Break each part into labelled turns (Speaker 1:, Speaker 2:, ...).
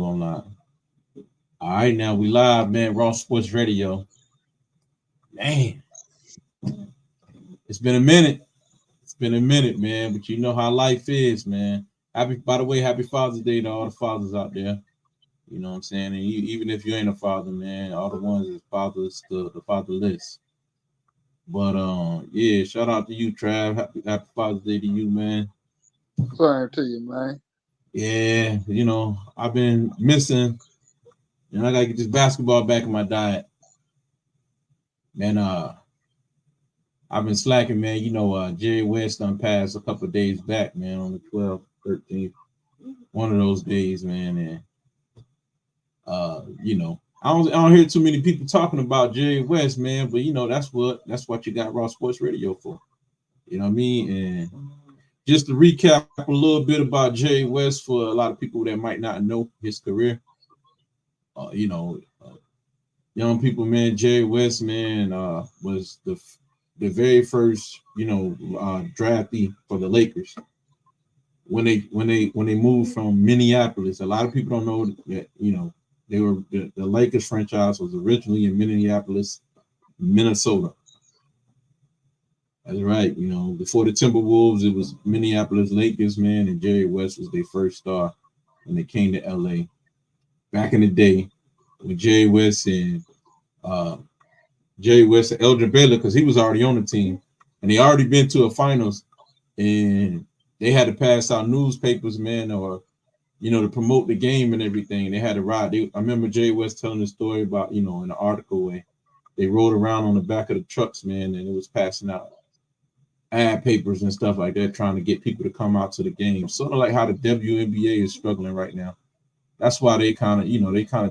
Speaker 1: gonna lie. All right, now we live, man. Raw Sports Radio. Man, it's been a minute. It's been a minute, man. But you know how life is, man. By the way, happy Father's Day to all the fathers out there. You know what I'm saying? And even if you ain't a father, man, all the ones that fathers, the fatherless. But yeah, shout out to you, Trav. Happy Father's Day to you, man.
Speaker 2: Same to you, man.
Speaker 1: Yeah, I've been missing, and I gotta get this basketball back in my diet. Man, I've been slacking, man. Jerry West done passed a couple of days back, man, on the 12th, 13th. One of those days, man. And I don't hear too many people talking about Jerry West, man, but that's what you got Raw Sports Radio for. You know what I mean? And just to recap a little bit about Jerry West for a lot of people that might not know his career. Young people, man, Jerry West, man, was the very first, draftee for the Lakers when they moved from Minneapolis. A lot of people don't know that, they were the Lakers franchise was originally in Minneapolis, Minnesota. That's right. Before the Timberwolves, it was Minneapolis Lakers, man, and Jerry West was their first star when they came to LA. Back in the day, with Jerry West and Elgin Baylor, because he was already on the team, and they already been to a finals, and they had to pass out newspapers, man, or to promote the game and everything. They had to ride. I remember Jerry West telling the story about, in an article where they rode around on the back of the trucks, man, and it was passing out ad papers and stuff like that, trying to get people to come out to the game. Sort of like how the WNBA is struggling right now. That's why they kind of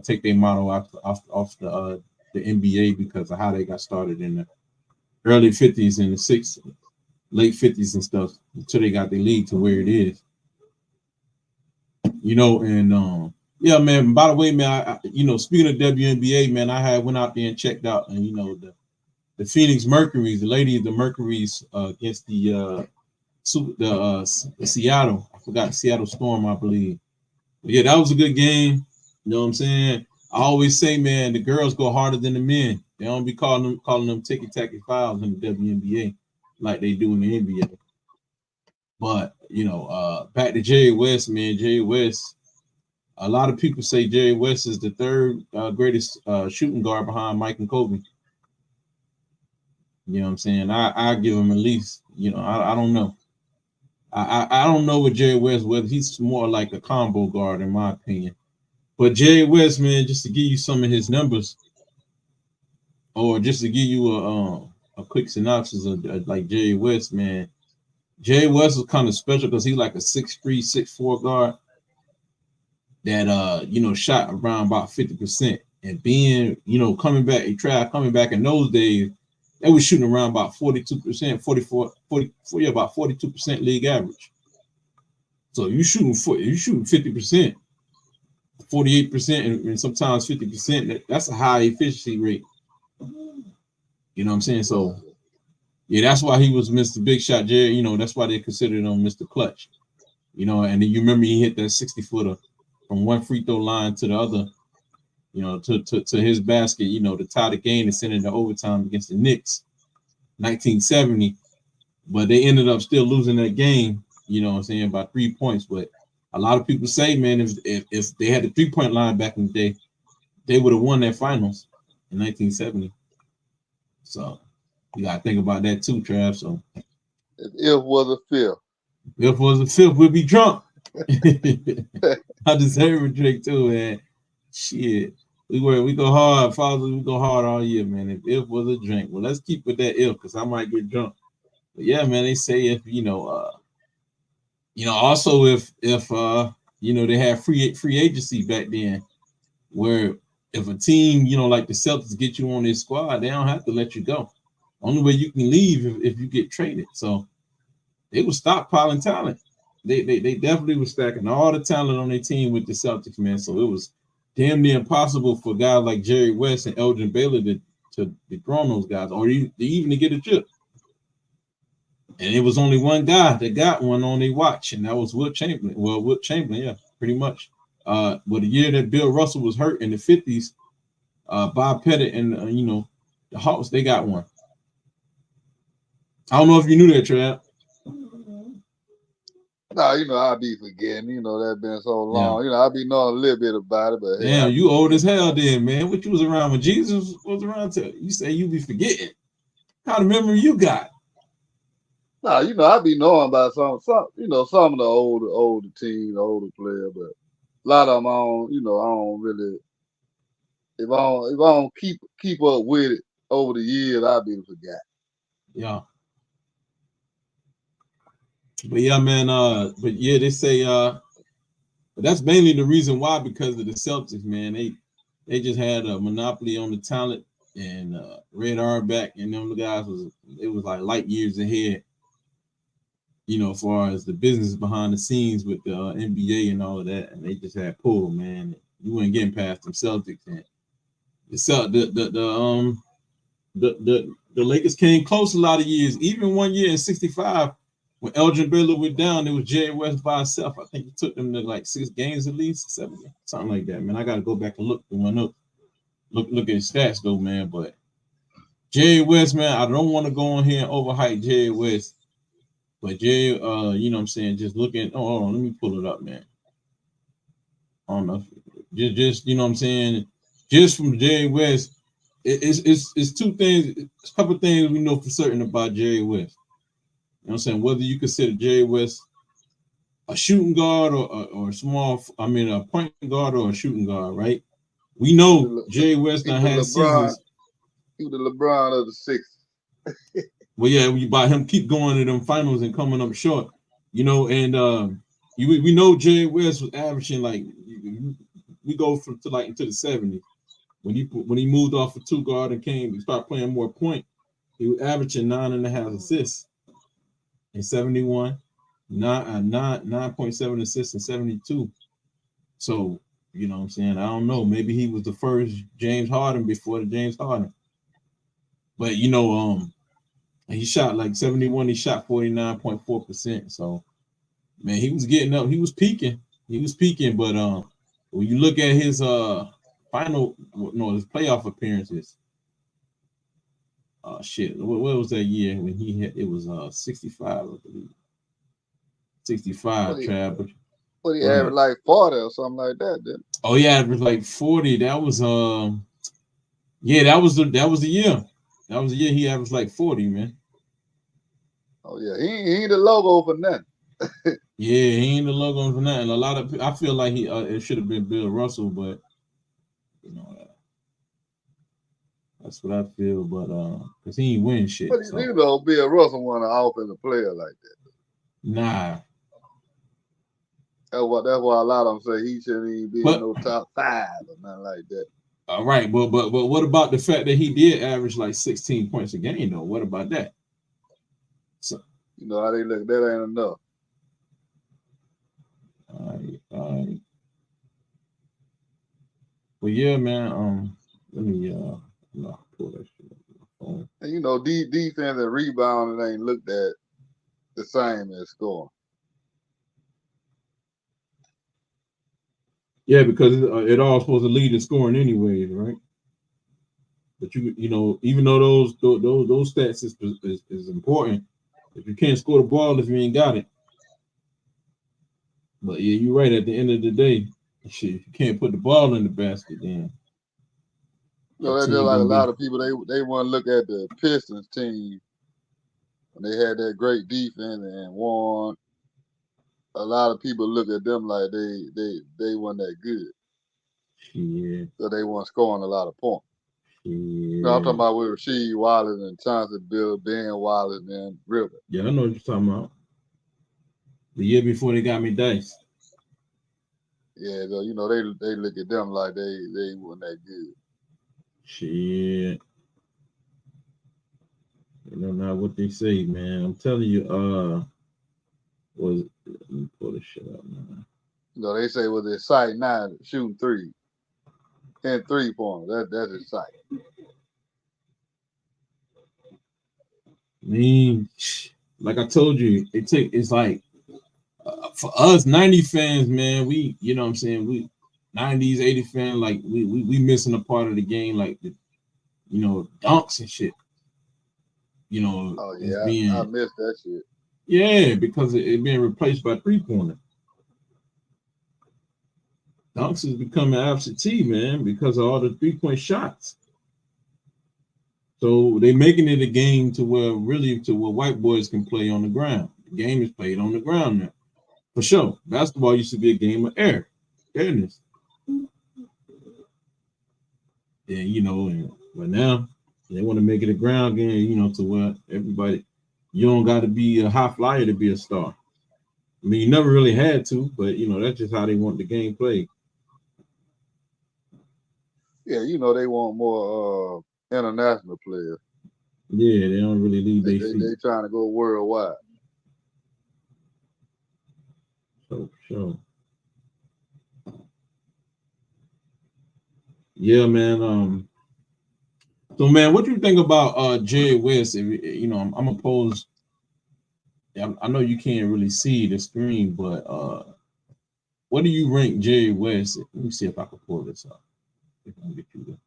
Speaker 1: take their motto off the NBA because of how they got started in the early 50s and the late 50s and stuff until they got their league to where it is. And yeah, man. By the way, man, speaking of WNBA, man, I went out there and checked out, and the Phoenix Mercury's, the lady of the Mercury's against the Seattle. I forgot Seattle Storm, I believe. But yeah, that was a good game. You know what I'm saying? I always say, man, the girls go harder than the men. They don't be calling them ticky-tacky fouls in the WNBA like they do in the NBA. But back to Jerry West, man. Jerry West. A lot of people say Jerry West is the third greatest shooting guard behind Mike and Kobe. You know what I'm saying? I give him at least. I don't know. I don't know what Jerry West was. He's more like a combo guard, in my opinion. But Jerry West, man, just to give you some of his numbers, or just to give you a quick synopsis of like Jerry West, man. Jerry West was kind of special because he's like a 6'3", 6'4" guard that shot around about 50%. And being, coming back in those days, they was shooting around about 42%, 40, about 42% league average. So you shooting 50%, 48%, and sometimes 50%. That's a high efficiency rate. You know what I'm saying? So yeah, that's why he was Mr. Big Shot, Jerry. That's why they considered him Mr. Clutch. And then you remember he hit that 60-footer from one free throw line to the other, to his basket, to tie the game and send it to overtime against the Knicks, 1970. But they ended up still losing that game, by 3 points. But a lot of people say, man, if they had the 3-point line back in the day, they would have won that finals in 1970. So you got to think about that too, Trav. So
Speaker 2: if was a fifth.
Speaker 1: If was a fifth, we'd be drunk. I deserve a drink too, man. Shit. We go hard, fathers. We go hard all year, man. If was a drink, well, let's keep with that if, because I might get drunk. But yeah, man, they say if also if they had free agency back then, where if a team like the Celtics get you on their squad, they don't have to let you go. Only way you can leave if you get traded. So they were stockpiling talent. They definitely were stacking all the talent on their team with the Celtics, man. So it was damn near impossible for guys like Jerry West and Elgin Baylor to dethrone those guys, or even to get a chip. And it was only one guy that got one on their watch, and that was Wilt Chamberlain. Well, Wilt Chamberlain, yeah, pretty much. But the year that Bill Russell was hurt in the 50s, Bob Pettit and the Hawks, they got one. I don't know if you knew that, Trav.
Speaker 2: Nah, I be forgetting. That been so
Speaker 1: Yeah.
Speaker 2: long. I be knowing a little bit about it, but hey,
Speaker 1: Damn, you old as hell then, man. What you was around when Jesus was around? You say you be forgetting. How the memory you got?
Speaker 2: Nah, I be knowing about some of the older teams, older players, but a lot of them I don't really. If I don't keep up with it over the years, I'll be forgot.
Speaker 1: Yeah. But yeah, man, but yeah, they say but that's mainly the reason why, because of the Celtics, man. They just had a monopoly on the talent, and Red Auerbach and them guys was like light years ahead, as far as the business behind the scenes with the NBA and all of that, and they just had pull, man. You weren't getting past them Celtics, and the Lakers came close a lot of years. Even one year in '65, when Elgin Baylor went down, it was Jerry West by himself. I think he took them to like 6 games at least, 7, something like that. Man, I got to go back and look through my notes. Look at his stats though, man. But Jerry West, man, I don't want to go on here and overhype Jerry West. But Jerry, you know what I'm saying, just looking. Oh, hold on, let me pull it up, man. I don't know. Just you know what I'm saying. Just from Jerry West, it's two things. It's a couple of things we know for certain about Jerry West. You know what I'm saying? Whether you consider Jerry West a shooting guard or a small, a point guard or a shooting guard, right? We know Jerry West now has seasons.
Speaker 2: He was the LeBron of the '60s.
Speaker 1: Well, yeah, we by him keep going to them finals and coming up short, and we know Jerry West was averaging like we go to like into the '70s when he moved off of 2 guard and he started playing more point. He was averaging 9.5 assists in '71, 9.7 assists in '72. So you know what I'm saying. I don't know. Maybe he was the first James Harden before the James Harden, but he shot like 71. He shot 49.4%. So man, he was getting up. He was peaking. But when you look at his his playoff appearances, what was that year when he had? It was 65, I believe. 65, Trav.
Speaker 2: But he averaged like 40 or something like that, didn't he?
Speaker 1: Oh yeah, it was like 40. That was that was the year. That was the year he averaged like 40, man.
Speaker 2: Oh yeah, he ain't the logo for nothing.
Speaker 1: Yeah, he ain't the logo for nothing. A lot of I feel like it should have been Bill Russell, but that's what I feel. But because he ain't win shit.
Speaker 2: But Bill Russell wasn't an offensive player like that.
Speaker 1: Nah.
Speaker 2: That's why a lot of them say he shouldn't even be in no top 5 or nothing like that.
Speaker 1: All right, but what about the fact that he did average like 16 points a game though? What about that? So
Speaker 2: how they look, that ain't enough.
Speaker 1: All right. Well, yeah, man. Let me pull that shit up on my phone.
Speaker 2: And defense and rebounding ain't looked at the same as scoring.
Speaker 1: Yeah, because it all supposed to lead in scoring anyways, right? But even though those stats is important, if you can't score the ball, if you ain't got it. But yeah, you're right. At the end of the day, shit, if you can't put the ball in the basket, then
Speaker 2: that's just like a lot of people. They want to look at the Pistons team when they had that great defense and won. A lot of people look at them like they weren't that good.
Speaker 1: Yeah.
Speaker 2: So they weren't scoring a lot of points.
Speaker 1: Yeah.
Speaker 2: I'm talking about with Rasheed Wallace and Chauncey Bill, Ben Wallace, and River.
Speaker 1: Yeah, I know what you're talking about. The year before they got me diced.
Speaker 2: Yeah, so they look at them like they weren't that good.
Speaker 1: Shit. Not what they say, man. I'm telling you, let me pull this shit up, man.
Speaker 2: They say with their sight now shooting 3 and 3-pointers. That's his sight.
Speaker 1: Like I told you, it's like For us 90 fans, man, we, you know what I'm saying, we 90s, 80 fans, like we missing a part of the game, like the, you know, dunks and shit. You know,
Speaker 2: Oh
Speaker 1: it's
Speaker 2: yeah, I
Speaker 1: being
Speaker 2: missed that shit.
Speaker 1: yeah, because it being replaced by 3-pointer. Dunks is becoming absentee, man, because of all the 3-point shots. So they making it a game to where white boys can play on the ground. The game is played on the ground now. For sure. Basketball used to be a game of airness. And you know, but now they want to make it a ground game, you know, to where everybody you don't gotta be a high flyer to be a star. I mean, you never really had to, but you know, that's just how they want the game played.
Speaker 2: Yeah, you know they want more international players.
Speaker 1: Yeah, they don't really leave
Speaker 2: They,
Speaker 1: their
Speaker 2: they
Speaker 1: feet.
Speaker 2: they trying to go worldwide.
Speaker 1: So sure. Yeah, man. So man, what do you think about Jerry West? If, you know, I'm opposed. I know you can't really see the screen, but what do you rank Jerry West? Let me see if I can pull this up. If I can get you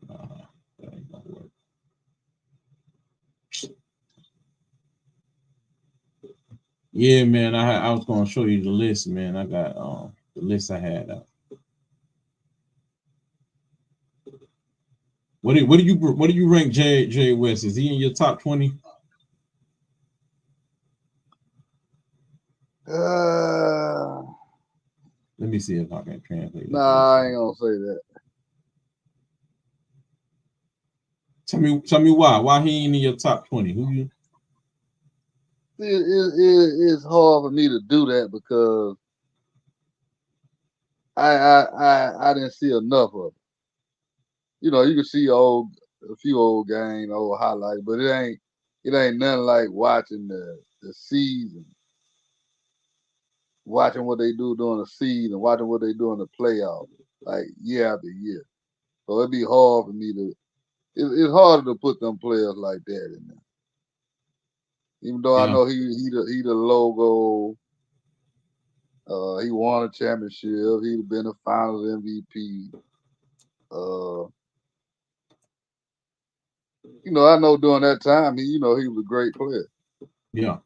Speaker 1: that ain't gonna work. Yeah, man. I was gonna show you the list, man. I got the list I had up. What do you rank Jerry West? Is he in your top 20? Let me see if I can translate this list.
Speaker 2: Nah, I ain't gonna say that.
Speaker 1: Tell me why. Why he ain't in your top 20? Who you?
Speaker 2: It's hard for me to do that because I didn't see enough of it. You know, you can see a few old games, old highlights, but it ain't nothing like watching the season, watching what they do during the season, watching what they do in the playoffs, like year after year. So it'd be hard for me to. It's harder to put them players like that in there. Even though I
Speaker 1: Yeah,
Speaker 2: know he the logo. He won a championship. He'd been a Finals MVP. Uh, you know, I know during that time, he was a great player.
Speaker 1: yeah.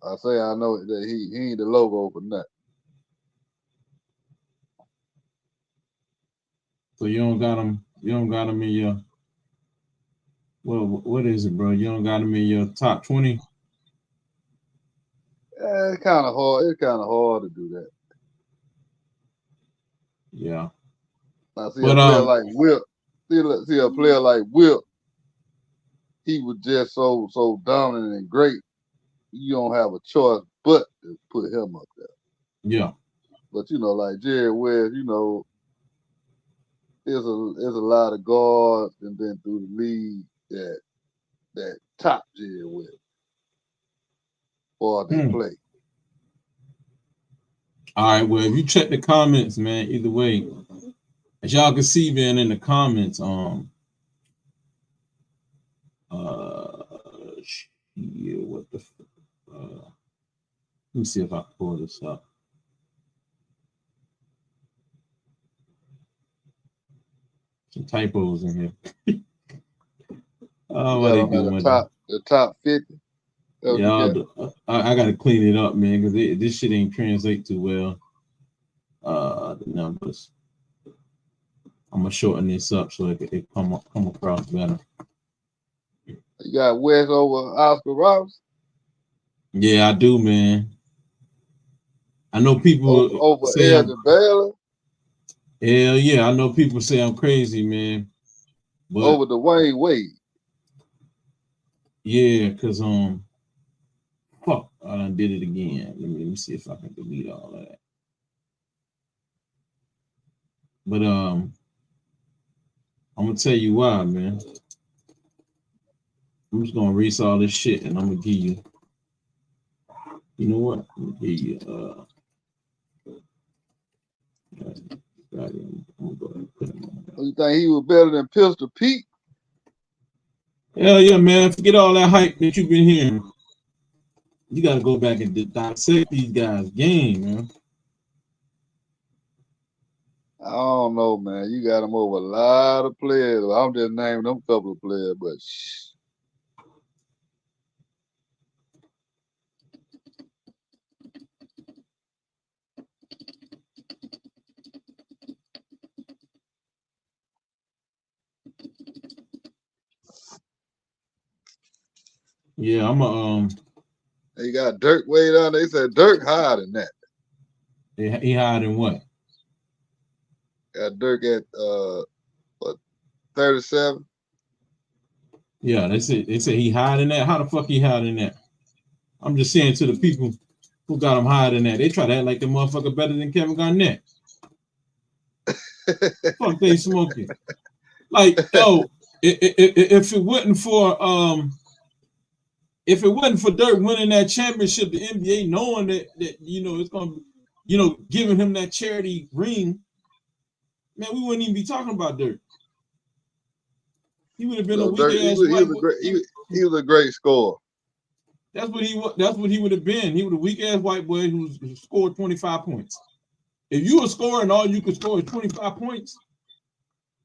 Speaker 2: I know that he ain't the logo for nothing.
Speaker 1: So you don't got him. You don't got him in your. Well, what is it, bro? You don't got him in your top 20.
Speaker 2: It's kind of hard. It's kind of hard to do that.
Speaker 1: Yeah,
Speaker 2: I see a
Speaker 1: but
Speaker 2: player like Will. See a player like Will. He was just so dominant and great. You don't have a choice but to put him up there.
Speaker 1: yeah,
Speaker 2: But you know, like Jerry West, you know, there's a lot of guards and been through the league that top Jerry West or they
Speaker 1: mm.
Speaker 2: play.
Speaker 1: All right. Well, if you check the comments, man, either way, as y'all can see, man, in the comments, uh, yeah, what the, let me see if I can pull this up. Some typos in here. Oh,
Speaker 2: You
Speaker 1: what
Speaker 2: got
Speaker 1: they
Speaker 2: them at
Speaker 1: doing? With
Speaker 2: the top 50. That's what you
Speaker 1: yeah,
Speaker 2: got.
Speaker 1: I got to clean it up, man, because this shit ain't translate too well. The numbers. I'm gonna shorten this up so it come across better.
Speaker 2: You got West over Oscar Roberts
Speaker 1: Yeah, I do, man. I know people
Speaker 2: over
Speaker 1: say I'm.
Speaker 2: Elgin Baylor
Speaker 1: Hell yeah, I know people say I'm crazy, man. But
Speaker 2: over Dwayne Wade.
Speaker 1: yeah, cause fuck, I done did it again. Let me see if I can delete all of that. But I'm gonna tell you why, man. I'm just gonna erase all this shit and I'm gonna give you. You know what? I'm gonna give you. I'm gonna go ahead and put him on
Speaker 2: You think he was better than Pistol Pete?
Speaker 1: Hell yeah, man. Forget all that hype that you've been hearing. You got to go back and dissect these guys' game, man.
Speaker 2: I don't know, man. You got them over a lot of players. I'm just naming them couple of players, but
Speaker 1: Yeah, I'm a
Speaker 2: they got Dirk way down. They said Dirk higher than that.
Speaker 1: he higher than what?
Speaker 2: Got Dirk at what 37.
Speaker 1: Yeah, they say he higher than that. How the fuck he higher than that? I'm just saying to the people who got him higher than that. They try to act like the motherfucker better than Kevin Garnett. Fuck they smoking. Like, yo, if it wasn't for Dirk winning that championship, the NBA knowing that it's gonna be, giving him that charity ring, man, we wouldn't even be talking about Dirk. He would have been
Speaker 2: So
Speaker 1: a weak
Speaker 2: Dirk,
Speaker 1: ass
Speaker 2: he was a great scorer.
Speaker 1: That's what he would have been. He was a weak ass white boy who scored 25 points. If you were scoring all you could score is 25 points,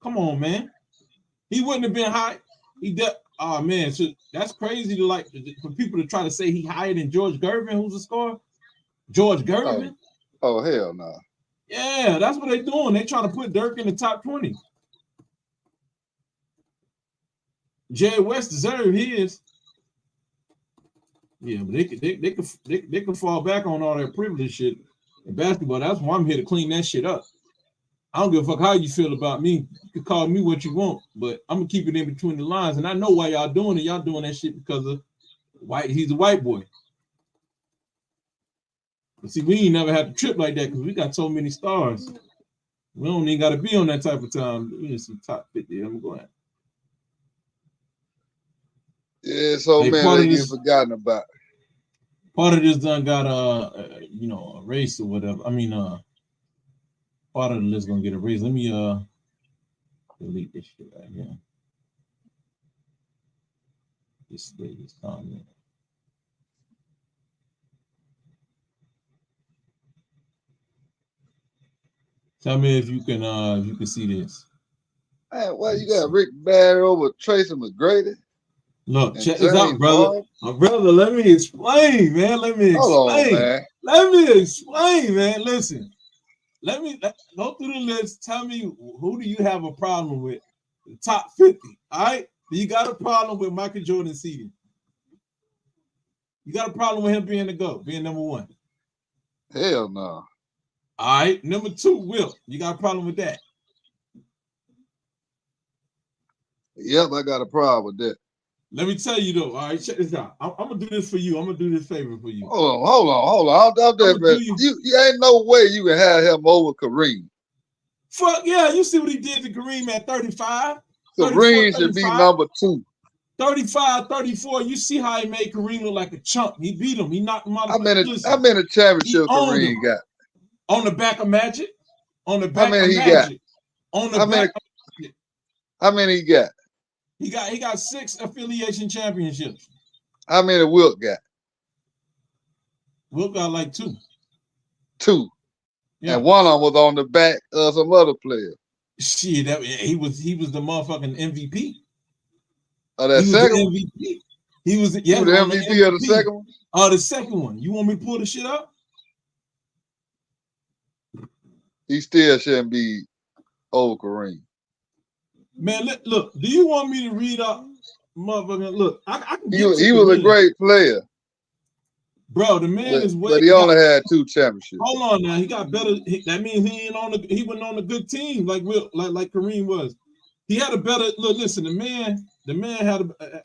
Speaker 1: come on, man. He wouldn't have been high. Oh man, so that's crazy for people to try to say he higher than George Gervin, who's a scorer. George Gervin?
Speaker 2: Oh hell no.
Speaker 1: Yeah, that's what they're doing. They're trying to put Dirk in the top 20. Jerry West deserved his. Yeah, but they could fall back on all that privilege shit in basketball. That's why I'm here to clean that shit up. I don't give a fuck how you feel about me. You can call me what you want, but I'm gonna keep it in between the lines. And I know why y'all doing it. Y'all doing that shit because of he's a white boy. But see, we ain't never had to trip like that because we got so many stars. We don't even got to be on that type of time. We in some top 50. I'm going.
Speaker 2: Yeah, so man, they get forgotten about.
Speaker 1: Part of this done got erased or whatever. I mean, part of the list gonna get erased. Let me delete this shit right here. This comment. Tell me if you can see this.
Speaker 2: Man, why you got Rick Barry over Tracy McGrady?
Speaker 1: Look, check this out, brother. My brother, let me explain, man. Let me explain.
Speaker 2: Hold on, man.
Speaker 1: Let me explain, man. Listen. Let go through the list. Tell me, who do you have a problem with? The top 50. All right. You got a problem with Michael Jordan seeding. You got a problem with him being the GOAT, being number one.
Speaker 2: Hell no.
Speaker 1: All right. Number 2, Wilt. You got a problem with that?
Speaker 2: Yep, I got a problem with that.
Speaker 1: Let me tell you though. All right, check this out. I'm gonna do this for you. I'm gonna do this favor for you.
Speaker 2: Hold on. You ain't no way you can have him over Kareem.
Speaker 1: Fuck yeah, you see what he did to Kareem at 35.
Speaker 2: Kareem should be number 2.
Speaker 1: 35, 34. You see how he made Kareem look like a chump. He beat him. He knocked him out.
Speaker 2: How many championship Kareem got?
Speaker 1: On the back of Magic. On the back of Magic. On the back of Magic.
Speaker 2: How many he got?
Speaker 1: He got 6 affiliation championships.
Speaker 2: How many Wilt got?
Speaker 1: Wilt got like 2.
Speaker 2: 2. Yeah. And one of them was on the back of some other player.
Speaker 1: Shit, he was the motherfucking MVP.
Speaker 2: Oh, that second one?
Speaker 1: MVP. He was the
Speaker 2: MVP of the second one?
Speaker 1: Oh, the second one. You want me to pull the shit up?
Speaker 2: He still shouldn't be over Kareem.
Speaker 1: Man, look. Do you want me to read up, motherfucker? Look, I can.
Speaker 2: He was a great player,
Speaker 1: bro. The man is way.
Speaker 2: But he only had 2 championships.
Speaker 1: Hold on now. He got better. That means he wasn't on a good team like Kareem was. He had a better look. Listen, the man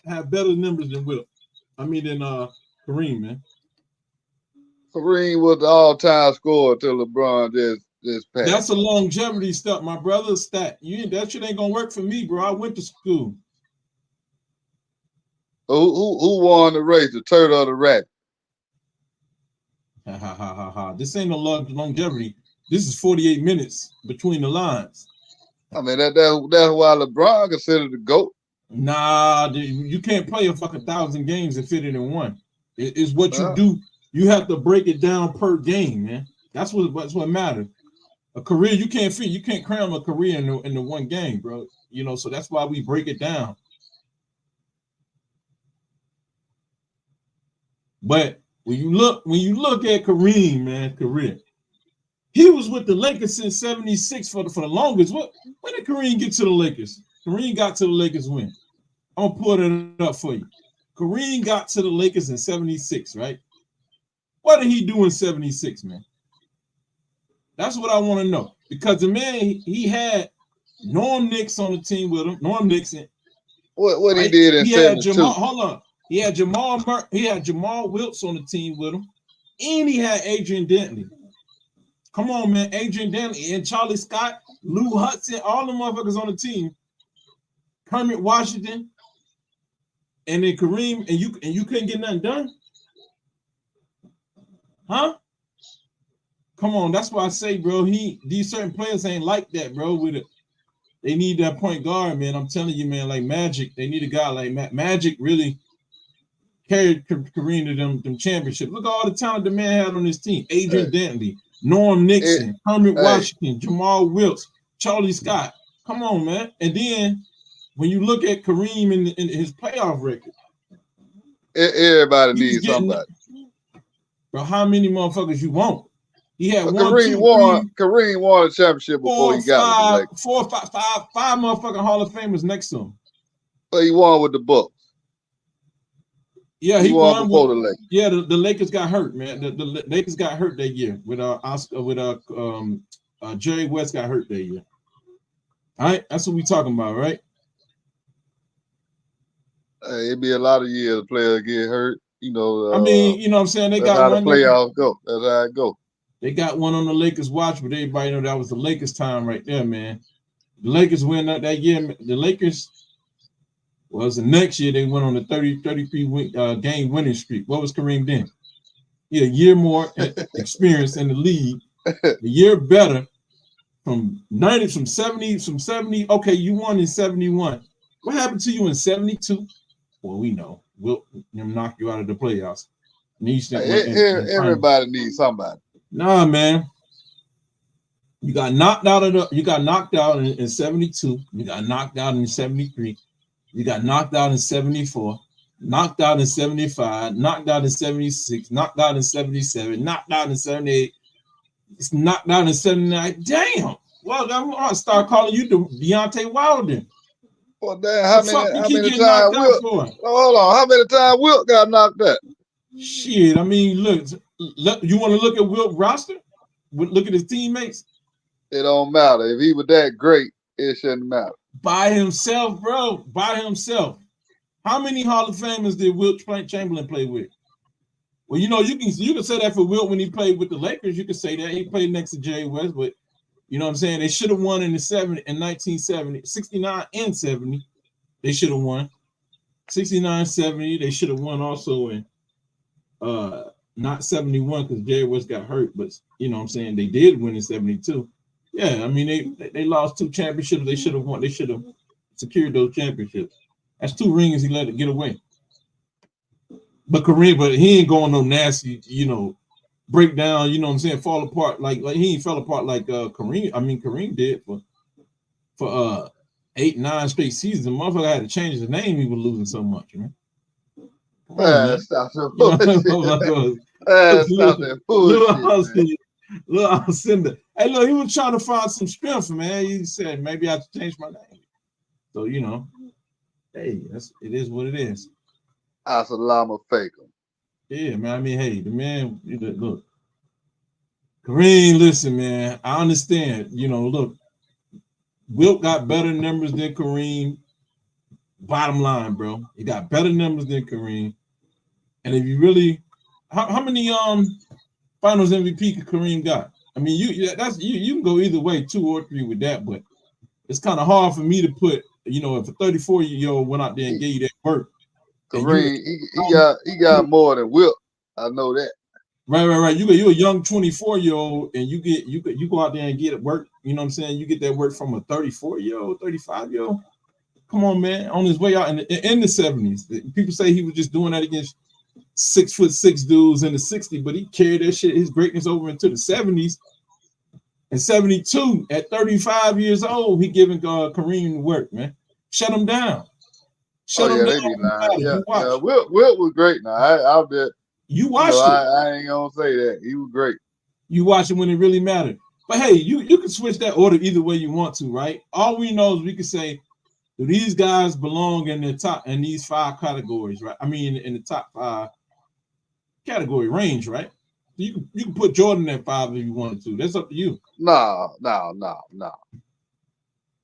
Speaker 1: had better numbers than Wilt. I mean, than Kareem, man.
Speaker 2: Kareem was the all-time scorer till LeBron just passed.
Speaker 1: That's a longevity stuff, my brother. That shit ain't gonna work for me, bro. I went to school.
Speaker 2: Who won the race, the turtle or the rabbit?
Speaker 1: This ain't no longevity. This is 48 minutes between the lines.
Speaker 2: I mean, that's why LeBron considered the GOAT.
Speaker 1: Nah, you can't play a fucking 1,000 games and fit it in one. It's what you do. You have to break it down per game, man. That's what matters. A career you can't cram a career in the one game, bro. You know, so that's why we break it down. But when you look at Kareem, man, career, he was with the Lakers since '76 for the longest. When did Kareem get to the Lakers? Kareem got to the Lakers when? I'm gonna put it up for you. Kareem got to the Lakers in '76, right? What did he do in '76, man? That's what I want to know. Because the man, he had Norm Nix on the team with him. Norm Nixon.
Speaker 2: What right? He did in '72?
Speaker 1: Hold on. He had Jamal Wiltz on the team with him, and he had Adrian Dantley. Come on, man, Adrian Dantley and Charlie Scott, Lou Hudson, all the motherfuckers on the team. Kermit Washington, and then Kareem, and you couldn't get nothing done, huh? Come on, that's why I say, bro. These certain players ain't like that, bro. They need that point guard, man. I'm telling you, man. Like Magic, they need a guy like Magic. Really carried Kareem to them championships. Look at all the talent the man had on his team: Adrian Dantley, Norm Nixon, Kermit Washington, Jamal Wiltz, Charlie Scott. Come on, man. And then when you look at Kareem in his playoff record,
Speaker 2: everybody needs somebody.
Speaker 1: Bro, how many motherfuckers you want? He had
Speaker 2: Kareem won a championship before he got it.
Speaker 1: Five motherfucking Hall of Famers next to him.
Speaker 2: But he won with the Bucks.
Speaker 1: Yeah, he won before the Lakers. Yeah, the Lakers got hurt, man. The Lakers got hurt that year with Jerry West got hurt that year. All right, that's what we talking about, right?
Speaker 2: It'd be a lot of years the players get hurt. You know,
Speaker 1: I mean, you know what I'm saying? They got
Speaker 2: one. That's how the playoffs go. That's how it go.
Speaker 1: They got one on the Lakers watch, but everybody know that was the Lakers time right there, man. The Lakers win that year. The Lakers was the next year they went on the 33 game winning streak. What was Kareem then? He had a year more experience in the league, a year better from 70. Okay, you won in 71. What happened to you in 72? Well, we know. We'll knock you out of the playoffs.
Speaker 2: Everybody needs somebody.
Speaker 1: Nah, man. You got knocked out in 72. You got knocked out in 73. You got knocked out in 74. Knocked out in 75. Knocked out in 76. Knocked out in 77. Knocked out in 78. It's knocked out in 79. Damn. Well, I'm gonna start calling you Deontay Wilder.
Speaker 2: Well, damn, how many times Wilt? Hold on, how many times Wilt got knocked out?
Speaker 1: Shit, I mean, look, you want to look at Wilt's roster? Look at his teammates.
Speaker 2: It don't matter. If he was that great, it shouldn't matter.
Speaker 1: By himself, bro. By himself. How many Hall of Famers did Wilt Chamberlain play with? Well, you know, you can say that for Wilt when he played with the Lakers. You can say that he played next to Jerry West, but you know what I'm saying? They should have won in 1970, 69 and 70. They should have won. 69, 70. They should have won also in not 71 because Jerry West got hurt, but you know what I'm saying? They did win in 72. Yeah, I mean they lost 2 championships. They should have won. They should have secured those championships. That's 2 rings he let it get away. But Kareem, he ain't going no nasty, you know, breakdown, you know what I'm saying, fall apart like he ain't fell apart like Kareem. I mean Kareem did for 8, 9 straight seasons. The motherfucker had to change his name. He was losing so much, man.
Speaker 2: Stop that bullshit. Stop that bullshit.
Speaker 1: Look, I'll send it. Hey, look, he was trying to find some strength, man. He said maybe I have to change my name. So you know, hey, it is what it is.
Speaker 2: Assalamu alaikum.
Speaker 1: Yeah, man. I mean, hey, the man, look, Kareem, listen, man. I understand. You know, look, Wilt got better numbers than Kareem. Bottom line, bro, he got better numbers than Kareem. And if you really, how many Finals MVP Kareem got? I mean, you can go either way, 2 or 3 with that, but it's kind of hard for me to put. You know, if a 34-year-old went out there and gave you that work.
Speaker 2: Kareem, he got more than Wilt. I know that.
Speaker 1: Right. You're a young 24-year-old, and you go out there and get it work. You know what I'm saying? You get that work from a 34-year-old, 35-year-old. Come on, man. On his way out in the 70s. People say he was just doing that against 6'6" dudes in the 60s, but he carried that shit, his greatness over into the 70s. In 72, at 35 years old, he giving Kareem work, man. Shut him down.
Speaker 2: Shut him down. They be lying. Yeah. Wilt was great. Now I bet
Speaker 1: you watched it.
Speaker 2: I ain't gonna say that. He was great.
Speaker 1: You watch it when it really mattered. But hey, you can switch that order either way you want to, right? All we know is we can say, do these guys belong in the top in these 5 categories, right? I mean, in the top 5 category range, right? You can put Jordan at 5 if you wanted to. That's up to you.
Speaker 2: No.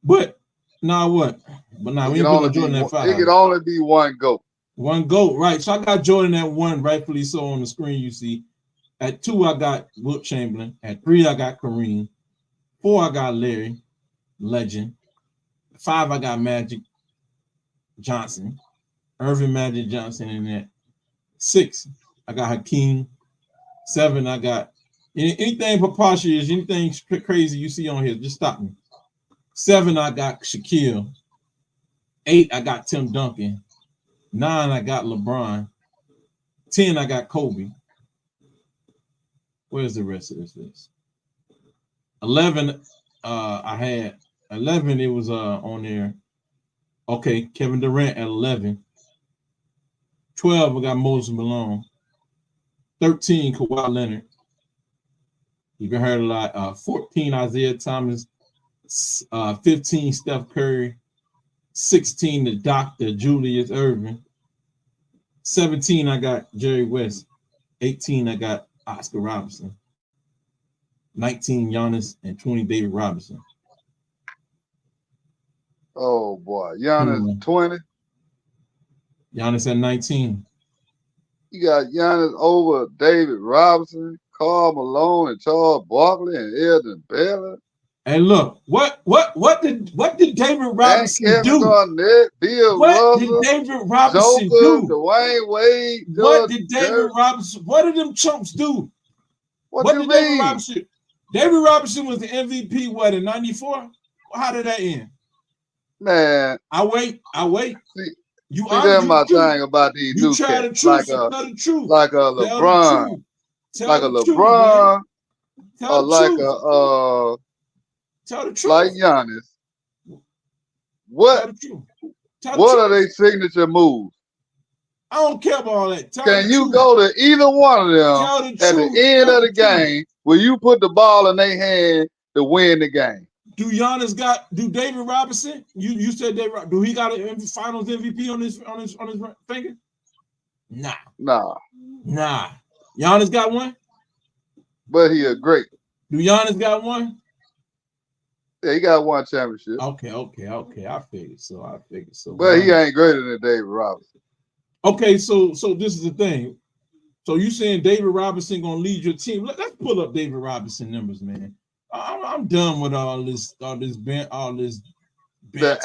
Speaker 1: But now what? But now we ain't putting Jordan at 5.
Speaker 2: It could only be one GOAT.
Speaker 1: One GOAT, right? So I got Jordan at 1, rightfully so on the screen. You see, at 2 I got Wilt Chamberlain. At 3 I got Kareem. 4 I got Larry, legend. 5 I got Magic Johnson, Irvin Magic Johnson in that. 6 I got Hakeem. 7 I got anything preposterous, anything crazy you see on here, just stop me. 7 I got Shaquille. 8 I got Tim Duncan. 9 I got LeBron. 10 I got Kobe. Where's the rest of this list? 11 I had 11. It was on there. Okay, Kevin Durant at 11. 12 I got Moses Malone. 13 Kawhi Leonard. You've been heard a lot. 14 Isaiah Thomas. 15 Steph Curry. 16 the Dr. Julius Erving. 17 I got Jerry West. 18 I got Oscar Robertson. 19 Giannis and 20 David Robinson.
Speaker 2: Oh boy, Giannis 20.
Speaker 1: Giannis at 19.
Speaker 2: You got Giannis over David Robinson, Karl Malone, and Charles Barkley and Elgin Baylor.
Speaker 1: And look, what did David Robinson
Speaker 2: and Kevin
Speaker 1: do?
Speaker 2: Garnett, Bill
Speaker 1: what
Speaker 2: Russell,
Speaker 1: did David Robinson
Speaker 2: Joker,
Speaker 1: do?
Speaker 2: Dwayne Wade,
Speaker 1: what did David Robinson? What did them chumps do?
Speaker 2: What
Speaker 1: did
Speaker 2: mean?
Speaker 1: David Robinson? David Robinson was the MVP. What in '94? How did that end?
Speaker 2: Man,
Speaker 1: I wait.
Speaker 2: See,
Speaker 1: you
Speaker 2: that's my thing about these new cats. Like a
Speaker 1: LeBron,
Speaker 2: like a LeBron, or like a
Speaker 1: tell the truth.
Speaker 2: like Giannis. What are they signature moves?
Speaker 1: I don't care about all that.
Speaker 2: Can you go to either one of them at the end of the game where you put the ball in their hand to win the game?
Speaker 1: Do David Robinson? You said David. Do he got a Finals MVP on his finger? Nah. Giannis got one.
Speaker 2: But he a great.
Speaker 1: Do Giannis got one?
Speaker 2: Yeah, he got one championship.
Speaker 1: Okay. I figured so.
Speaker 2: But he ain't greater than David Robinson.
Speaker 1: Okay, so this is the thing. So you saying David Robinson gonna lead your team? Let's pull up David Robinson numbers, man. I'm done with all this
Speaker 2: the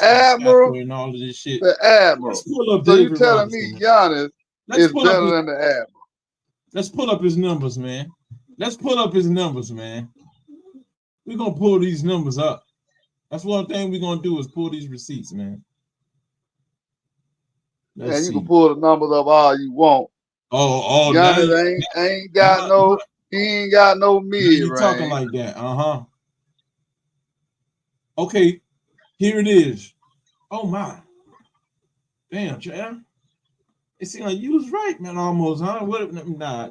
Speaker 2: Admiral
Speaker 1: and all of this shit.
Speaker 2: The Admiral. So you telling me Giannis is better than the Admiral?
Speaker 1: Let's pull up his numbers, man. We're gonna pull these numbers up. That's one thing we're gonna do is pull these receipts, man.
Speaker 2: And you can pull the numbers up all you want.
Speaker 1: Oh,
Speaker 2: Giannis ain't got no. He ain't got no mid range.
Speaker 1: You talking like that? Okay, here it is. Oh my, damn, Chad. It seemed like you was right, man. Almost, huh?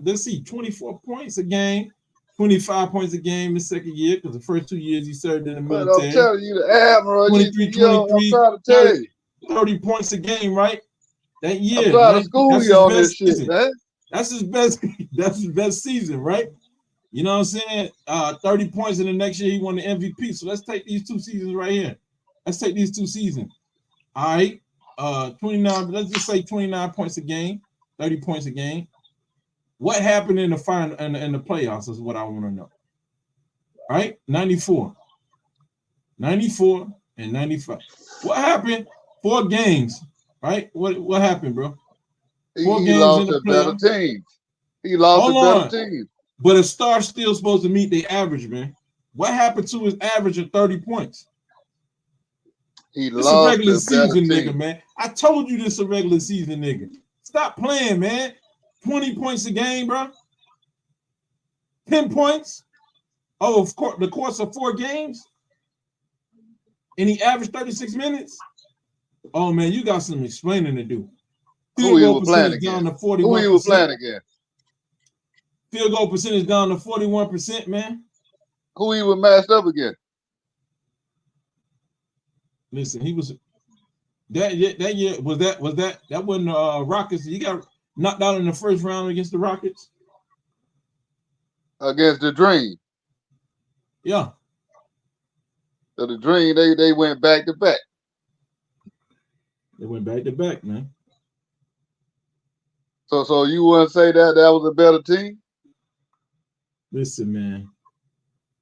Speaker 1: Let's see. 24 points a game, 25 points a game the second year because the first 2 years he served in the military.
Speaker 2: But I'm telling you, the Admiral.
Speaker 1: 23,
Speaker 2: I'm trying to tell you.
Speaker 1: 30 points a game, right? That year.
Speaker 2: I'm trying to school you on this shit, man.
Speaker 1: That's his best. That's his best season, right? You know what I'm saying? 30 points in the next year, he won the MVP. So let's take these 2 seasons right here. Let's take these 2 seasons. All right. 29, let's just say 29 points a game, 30 points a game. What happened in the final in the playoffs is what I want to know. All right, 94 and 95. What happened? 4 games, right? What happened, bro?
Speaker 2: 4 games lost in the better team. He lost to better team.
Speaker 1: But a star's still supposed to meet the average, man. What happened to his average of 30 points?
Speaker 2: He
Speaker 1: This a
Speaker 2: lost
Speaker 1: regular
Speaker 2: to better
Speaker 1: season
Speaker 2: team.
Speaker 1: nigga, man. I told you this a regular season nigga. Stop playing, man. 20 points a game, bro. 10 points. Oh, of course, the course of 4 games. And he averaged 36 minutes. Oh man, you got some explaining to do.
Speaker 2: Who he was playing against?
Speaker 1: Down to 41%.
Speaker 2: Who he was playing against?
Speaker 1: Field goal percentage down to 41%, man.
Speaker 2: Who he was matched up against?
Speaker 1: Listen, he was that year was that when Rockets, he got knocked out in the first round against the Rockets?
Speaker 2: Against the Dream.
Speaker 1: Yeah.
Speaker 2: So the Dream, they went back to back.
Speaker 1: They went back to back, man.
Speaker 2: So you wouldn't say that was a better team?
Speaker 1: Listen, man.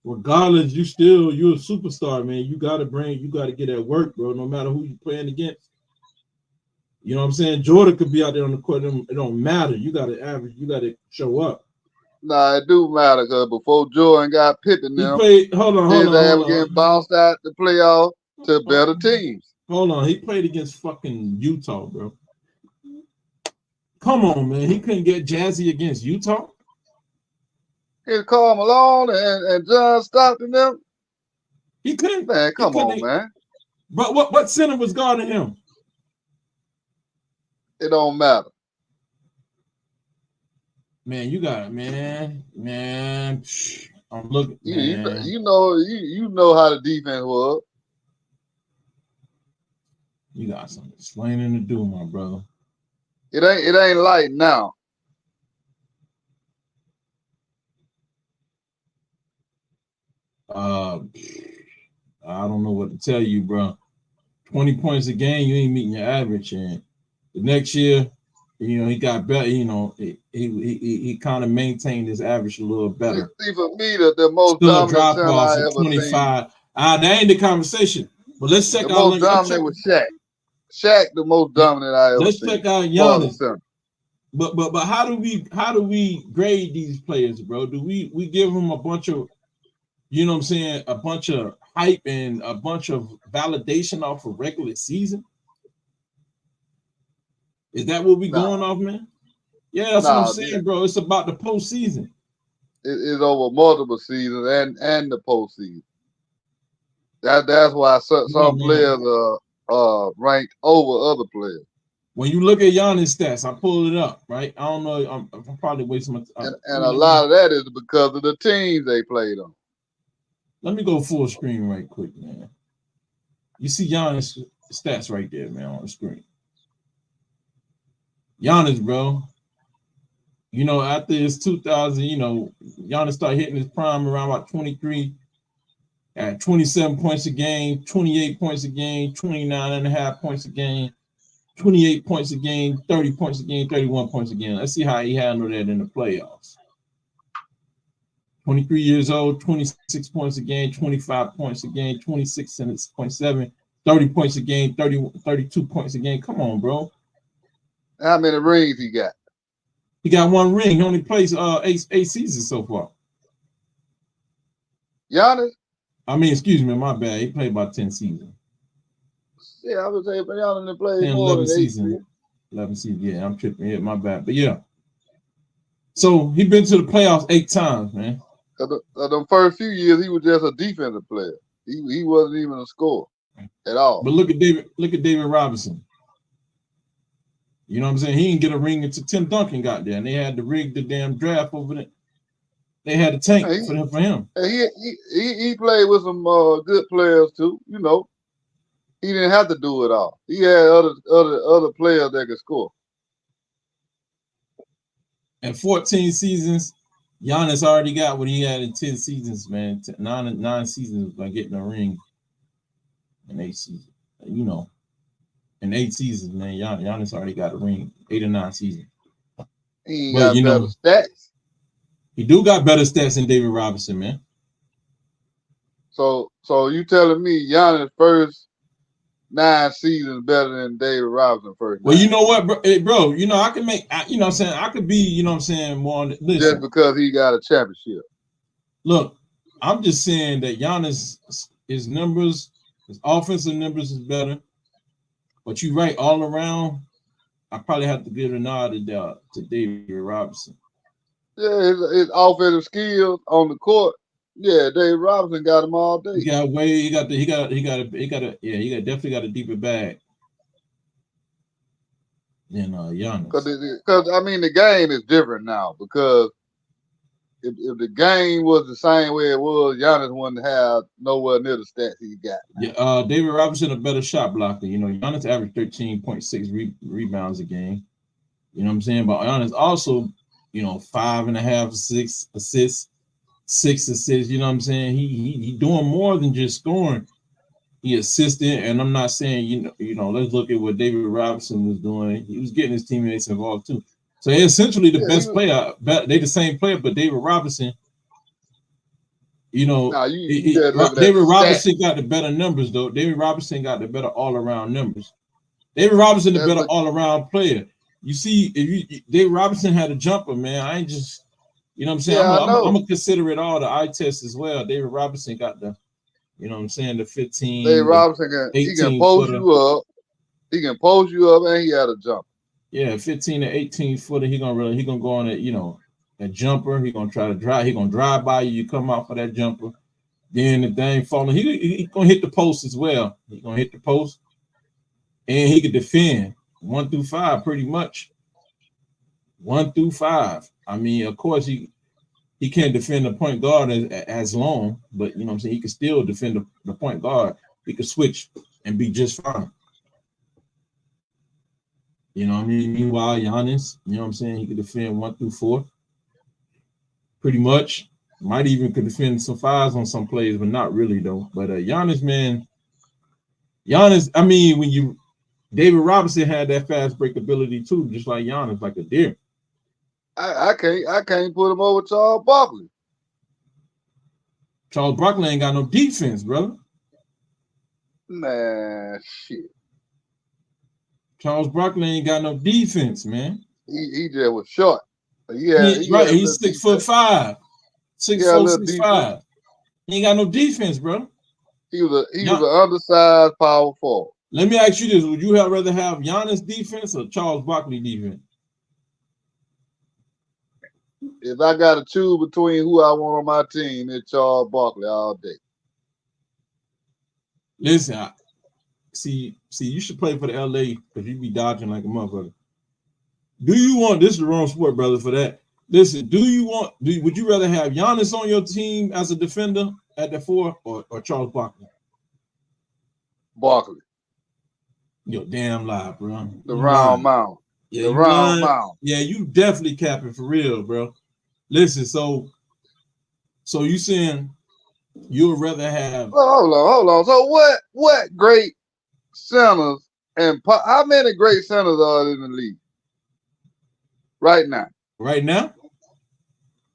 Speaker 1: Regardless, you're a superstar, man. You gotta get at work, bro, no matter who you're playing against. You know what I'm saying? Jordan could be out there on the court. It don't matter. You gotta average, you gotta show up.
Speaker 2: Nah, it do matter because before Jordan got Pippen now,
Speaker 1: hold on.
Speaker 2: His ass was getting bounced out the playoff to better teams.
Speaker 1: Hold on, he played against fucking Utah, bro. Come on, man. He couldn't get jazzy against Utah.
Speaker 2: It's Karl Malone and John Stockton them.
Speaker 1: He couldn't.
Speaker 2: Man, come on, man.
Speaker 1: But what center was guarding him?
Speaker 2: It don't matter.
Speaker 1: Man, you got it, man. I'm looking.
Speaker 2: You know how the defense was.
Speaker 1: You got some explaining to do, my brother.
Speaker 2: It ain't like now.
Speaker 1: I don't know what to tell you, bro. 20 points a game, you ain't meeting your average, and the next year, he got better. He kind of maintained his average a little better.
Speaker 2: See, for me, the most
Speaker 1: still
Speaker 2: dominant
Speaker 1: drop
Speaker 2: center
Speaker 1: offs
Speaker 2: I
Speaker 1: at
Speaker 2: ever
Speaker 1: 25.
Speaker 2: seen.
Speaker 1: That ain't the conversation. But let's check
Speaker 2: the
Speaker 1: out.
Speaker 2: Most dominant was Shaq. Shaq, the most dominant I ever
Speaker 1: let's
Speaker 2: seen.
Speaker 1: Let's check out Giannis. But how do we grade these players, bro? Do we give them a bunch of, a bunch of hype and a bunch of validation off of regular season? Is that what we going off, man? Yeah, that's what I'm saying, bro. It's about the postseason.
Speaker 2: It's over multiple seasons and the postseason. That's why some players are ranked over other players.
Speaker 1: When you look at Giannis stats, I pulled it up, right? I don't know. I'm probably wasting my time.
Speaker 2: And a lot of that is because of the teams they played on.
Speaker 1: Let me go full screen right quick, man. You see Giannis stats right there, man, on the screen. Giannis, bro. After his 2000, Giannis started hitting his prime around about 23, at 27 points a game, 28 points a game, 29.5 points a game, 28 points a game, 30 points a game, 31 points a game. Let's see how he handled that in the playoffs. 23 years old, 26 points a game, 25 points a game, 26.7, 30 points a game, 32 points a game. Come on, bro.
Speaker 2: How many rings he got?
Speaker 1: He got 1 ring. He only plays 8 seasons so far.
Speaker 2: Giannis?
Speaker 1: Excuse me, my bad. He played about 10 seasons.
Speaker 2: Yeah, I would say Giannis didn't play
Speaker 1: 10,
Speaker 2: more 11 than 8 seasons.
Speaker 1: 11 seasons. Yeah, I'm tripping here. My bad. But yeah. So he been to the playoffs 8 times, man.
Speaker 2: The first few years, he was just a defensive player. He wasn't even a scorer at all.
Speaker 1: But look at David Robinson. You know what I'm saying? He didn't get a ring until Tim Duncan got there, and they had to rig the damn draft over there. They had a tank for him.
Speaker 2: He played with some good players too. He didn't have to do it all. He had other players that could score.
Speaker 1: At 14 seasons, Giannis already got what he had in 10 seasons, man. 9 seasons by getting a ring in 8 seasons. In 8 seasons, man, Giannis already got a ring. 8 or 9 seasons.
Speaker 2: He got better stats.
Speaker 1: He do got better stats than David Robinson, man.
Speaker 2: So you telling me Giannis' first 9 seasons better than David Robinson first?
Speaker 1: Well, you know what, bro? I can make. You know what I'm saying? I could be. More on. Listen,
Speaker 2: just because he got a championship.
Speaker 1: Look, I'm just saying that Giannis, his numbers His offensive numbers is better. But you're right, all around, I probably have to give a nod to David Robinson.
Speaker 2: Yeah, his offensive skills on the court. Yeah, Dave Robinson got him all day.
Speaker 1: He definitely got a deeper bag than Giannis.
Speaker 2: Because I mean, the game is different now. Because if the game was the same way it was, Giannis wouldn't have nowhere near the stats he got now.
Speaker 1: Yeah, David Robinson a better shot blocker. You know, Giannis averaged 13.6 rebounds a game. You know what I'm saying? But Giannis also, 5.5, 6 assists, 6 assists. You know what I'm saying? He doing more than just scoring. He assisted, and I'm not saying let's look at what David Robinson was doing. He was getting his teammates involved too. So they're essentially the best player. They the same player, but David Robinson, David Robinson got the better numbers though. David Robinson got the better all-around numbers. David Robinson the better all-around player. You see, David Robinson had a jumper, man. I ain't just, you know what I'm saying?
Speaker 2: Yeah,
Speaker 1: I'm gonna consider it all the eye test as well. David Robinson got the, you know what I'm saying, the 15.
Speaker 2: David Robinson he can post you up. He can post you up, and he had a jumper.
Speaker 1: Yeah, 15 to 18 footer. He gonna go on a jumper. He gonna try to drive. He gonna drive by you. You come out for that jumper. Then the thing falling. He gonna hit the post as well. He gonna hit the post, and he can defend 1 through 5 pretty much. 1 through 5. I mean, of course he can't defend the point guard as long, but you know what I'm saying, he can still defend the point guard. He can switch and be just fine. You know what I mean? Meanwhile, Giannis, you know what I'm saying, he could defend 1 through 4. Pretty much. Might even could defend some 5s on some plays, but not really though. But Giannis, man, I mean, David Robinson had that fast break ability too, just like Giannis, like a deer.
Speaker 2: I can't put him over Charles Barkley.
Speaker 1: Charles Barkley ain't got no defense, brother.
Speaker 2: Man, shit.
Speaker 1: Charles Barkley ain't got no defense, man.
Speaker 2: He just was short.
Speaker 1: He's 6'5", 6'4", 6'5". He ain't got no defense, bro.
Speaker 2: He was an undersized power forward.
Speaker 1: Let me ask you this: would you rather have Giannis defense or Charles Barkley defense?
Speaker 2: If I got to choose between who I want on my team, it's Charles Barkley all day.
Speaker 1: Listen, see, you should play for the LA because you be dodging like a motherfucker. Do you want this is the wrong sport, brother, for that? Listen, would you rather have Giannis on your team as a defender at the 4 or Charles Barkley?
Speaker 2: Barkley.
Speaker 1: Yo, damn lie, bro.
Speaker 2: The round mound.
Speaker 1: Yeah,
Speaker 2: the round mound.
Speaker 1: Yeah, you definitely capping for real, bro. Listen, so you saying you would rather have?
Speaker 2: Hold on. So what great centers and how many great centers are in the league right now?
Speaker 1: Right now?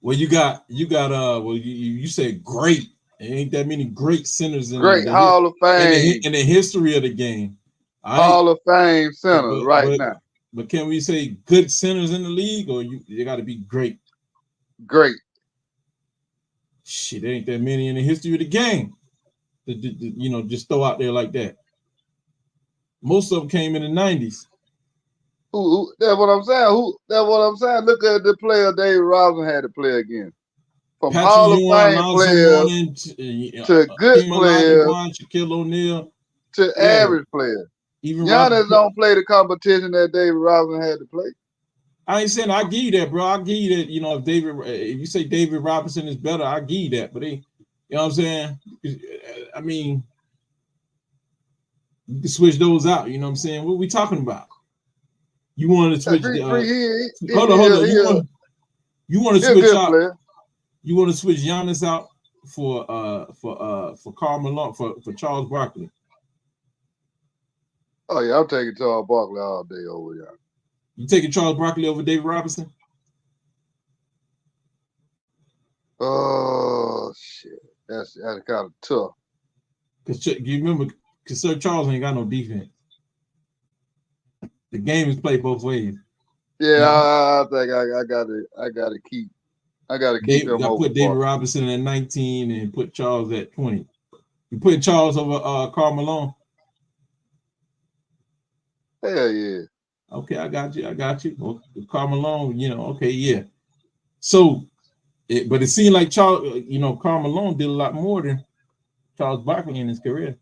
Speaker 1: Well, you got you said great. There ain't that many great centers in
Speaker 2: great Hall of Fame
Speaker 1: in the history of the game.
Speaker 2: Hall of Fame centers now.
Speaker 1: But can we say good centers in the league, or you got to be great?
Speaker 2: Great.
Speaker 1: Shit, there ain't that many in the history of the game. Just throw out there like that. Most of them came in the 90s.
Speaker 2: Who? That's what I'm saying. That's what I'm saying. Look at the player David Robinson had to play against. From
Speaker 1: Patrick
Speaker 2: Hall of Fame players to good players,
Speaker 1: Shaquille O'Neal,
Speaker 2: to average players. Even Giannis don't play the competition that David Robinson had to play.
Speaker 1: I ain't saying I give you that, bro. I give you that. If you say David Robinson is better, I give you that. But you know what I'm saying? I mean, you can switch those out. You know what I'm saying? What are we talking about? You want to switch? Hold on. You want to switch out? Player. You want to switch Giannis out for Karl Malone for Charles Barkley?
Speaker 2: Oh yeah, I'm taking Charles Barkley all day over Giannis.
Speaker 1: You taking Charles Barkley over David Robinson?
Speaker 2: Oh shit, that's kind of tough.
Speaker 1: Cause you remember, Sir Charles ain't got no defense. The game is played both ways.
Speaker 2: Yeah, I think I gotta keep him over.
Speaker 1: Put David Robinson at 19 and put Charles at 20. You putting Charles over Karl Malone?
Speaker 2: Hell yeah.
Speaker 1: Okay, I got you. Well, Karl Malone, okay, yeah. So, but it seemed like Charles, Karl Malone did a lot more than Charles Barkley in his career.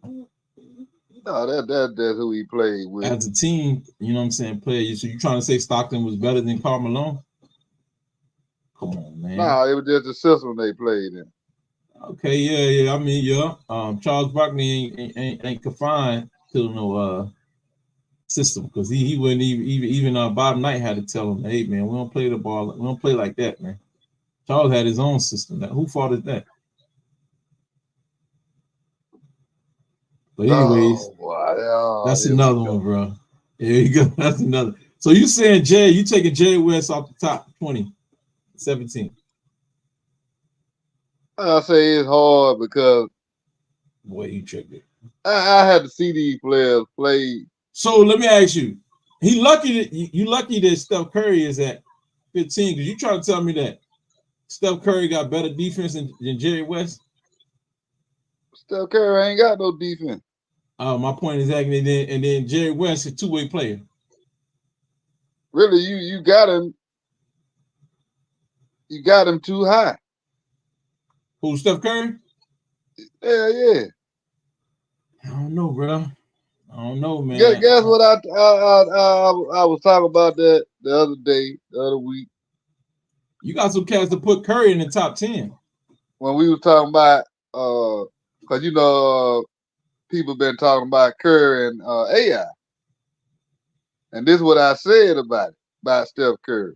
Speaker 2: No, that's who he played with.
Speaker 1: As a team, you know what I'm saying, player. So you trying to say Stockton was better than Karl Malone? Come on, man.
Speaker 2: Nah, it was just the system they played in.
Speaker 1: Okay, yeah. I mean, yeah. Charles Barkley ain't confined to no system because he wouldn't even Bob Knight had to tell him, hey man, we don't play the ball, we don't play like that, man. Charles had his own system. Now, who fault is that? But anyways, that's another one, bro. There you go. That's another. So you saying you taking Jerry West off the top 20, 17?
Speaker 2: I say it's hard because
Speaker 1: boy, you tricked it.
Speaker 2: I had to see these players play.
Speaker 1: So let me ask you, you lucky that Steph Curry is at 15 because you trying to tell me that Steph Curry got better defense than Jerry West?
Speaker 2: Steph Curry ain't got no defense.
Speaker 1: My point is and then Jerry West is a two-way player.
Speaker 2: Really, you got him. You got him too high.
Speaker 1: Who, Steph Curry?
Speaker 2: Yeah.
Speaker 1: I don't know, bro. I don't know, man.
Speaker 2: Guess what? I was talking about that the other week.
Speaker 1: You got some cats to put Curry in the top 10.
Speaker 2: When we was talking about, because people been talking about Curry and AI, and this is what I said about Steph Curry.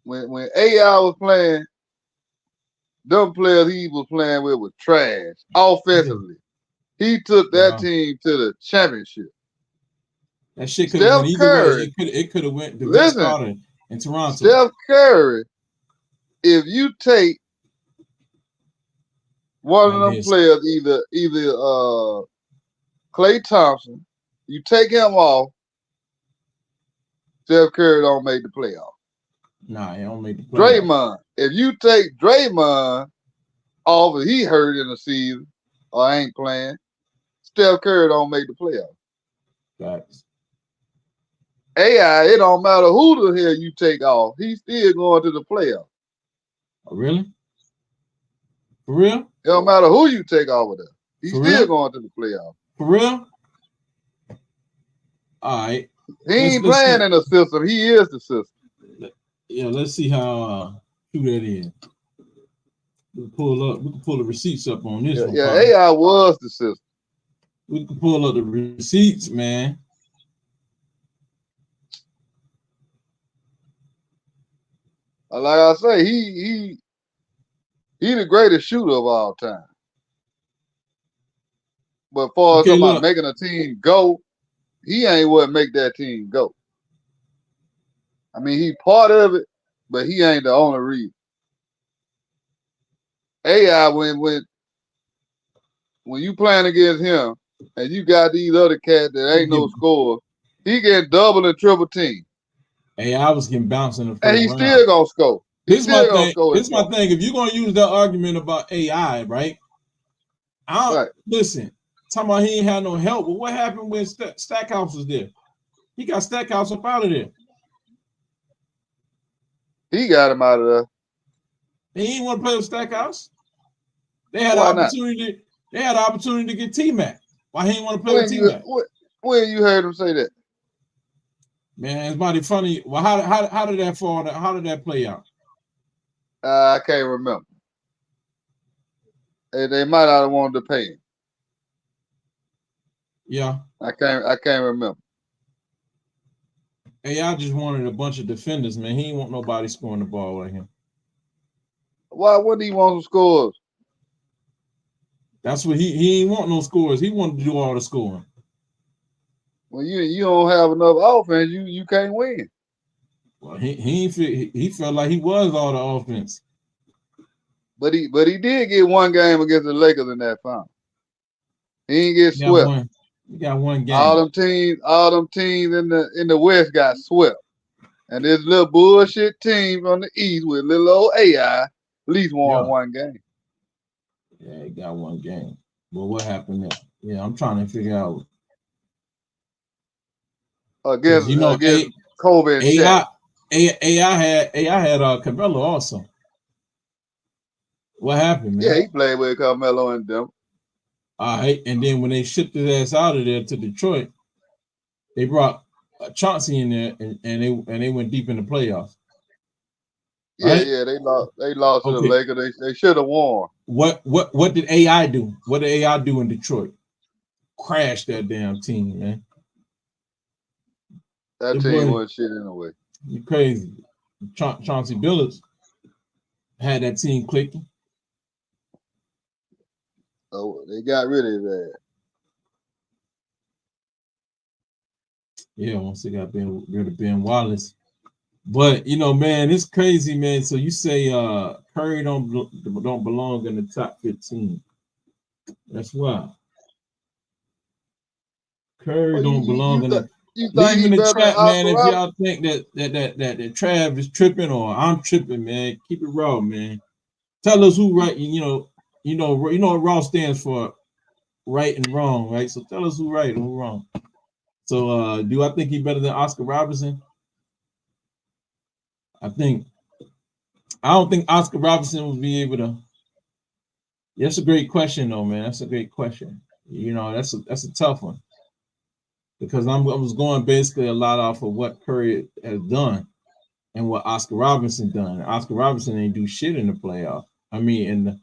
Speaker 2: When AI was playing, them players he was playing with was trash offensively. He took that team to the championship.
Speaker 1: That shit could have went either way. It could have went to Vince Carter in Toronto.
Speaker 2: Steph Curry, if you take one of them players, either Klay Thompson, you take him off, Steph Curry don't make the playoff.
Speaker 1: Nah, he don't make the playoff.
Speaker 2: Draymond, if you take Draymond off and he hurt in the season or ain't playing, Steph Curry don't make the playoff.
Speaker 1: Facts.
Speaker 2: AI, it don't matter who the hell you take off, he's still going to the playoff.
Speaker 1: Oh, really? For real?
Speaker 2: It don't matter who you take off of there. He's still going to the playoff.
Speaker 1: For real? All right.
Speaker 2: He ain't playing in the system. He is the system.
Speaker 1: Yeah, let's see how true that is. We can pull the receipts up on this one.
Speaker 2: Yeah, AI was the system.
Speaker 1: We can pull up the receipts, man.
Speaker 2: Like I say, he the greatest shooter of all time. But for somebody making a team go, he ain't what make that team go. I mean, he part of it, but he ain't the only reason. AI, when you playing against him and you got these other cats that ain't no score, he get double and triple team.
Speaker 1: AI was getting bounced in the first
Speaker 2: round. And he's still gonna score.
Speaker 1: This my thing. If you're gonna use that argument about AI, right? Listen. Talking about he ain't had no help, but what happened when Stackhouse was there? He got Stackhouse up out of there.
Speaker 2: He got him out of there.
Speaker 1: He didn't want to play with Stackhouse. They had an opportunity. They had an opportunity to get T-Mac. Why he didn't want to play with T-Mac?
Speaker 2: When you heard him say that?
Speaker 1: Man, it's mighty funny. Well, how did that fall? How did that play out?
Speaker 2: I can't remember. They might not have wanted to pay him.
Speaker 1: Yeah.
Speaker 2: I can't remember.
Speaker 1: Hey, I just wanted a bunch of defenders, man. He ain't want nobody scoring the ball like him.
Speaker 2: Why wouldn't he want some scores?
Speaker 1: That's what he ain't want no scores. He wanted to do all the scoring.
Speaker 2: When you don't have enough offense, you can't win.
Speaker 1: Well, he felt like he was all the offense.
Speaker 2: But he did get one game against the Lakers in that final. He didn't get swept.
Speaker 1: He got one game.
Speaker 2: All them teams in the West got swept. And this little bullshit team from the East with little old AI at least won one game.
Speaker 1: Yeah, he got one game. But what happened there? Yeah, I'm trying to figure out. Because
Speaker 2: against Kobe and Shaq.
Speaker 1: AI had Carmelo also. What happened, man?
Speaker 2: Yeah, he played with Carmelo and them.
Speaker 1: All right, and then when they shipped his ass out of there to Detroit, they brought Chauncey in there, and they went deep in the playoffs.
Speaker 2: Yeah,
Speaker 1: right?
Speaker 2: yeah, they lost to the
Speaker 1: Okay.
Speaker 2: Lakers. They should have won.
Speaker 1: What did AI do? What did AI do in Detroit? Crash that damn team, man.
Speaker 2: That team wasn't shit anyway.
Speaker 1: You crazy. Chauncey Billups had that team clicking.
Speaker 2: So they got rid of that.
Speaker 1: Yeah, once they got rid of Ben Wallace. But man, it's crazy, man. So you say Curry don't belong in the top 15. That's wild. Curry don't belong in the. Leave in the chat, man. If y'all think that Trav is tripping or I'm tripping, man, keep it raw, man. Tell us who right. You know what raw stands for, right and wrong, right? So tell us who right and who wrong. So do I think he's better than Oscar Robertson? I don't think Oscar Robertson would be able to. That's a great question, though, man. That's a great question. That's a tough one. Because I was going basically a lot off of what Curry has done and what Oscar Robertson done. Oscar Robertson ain't do shit in the playoffs. I mean,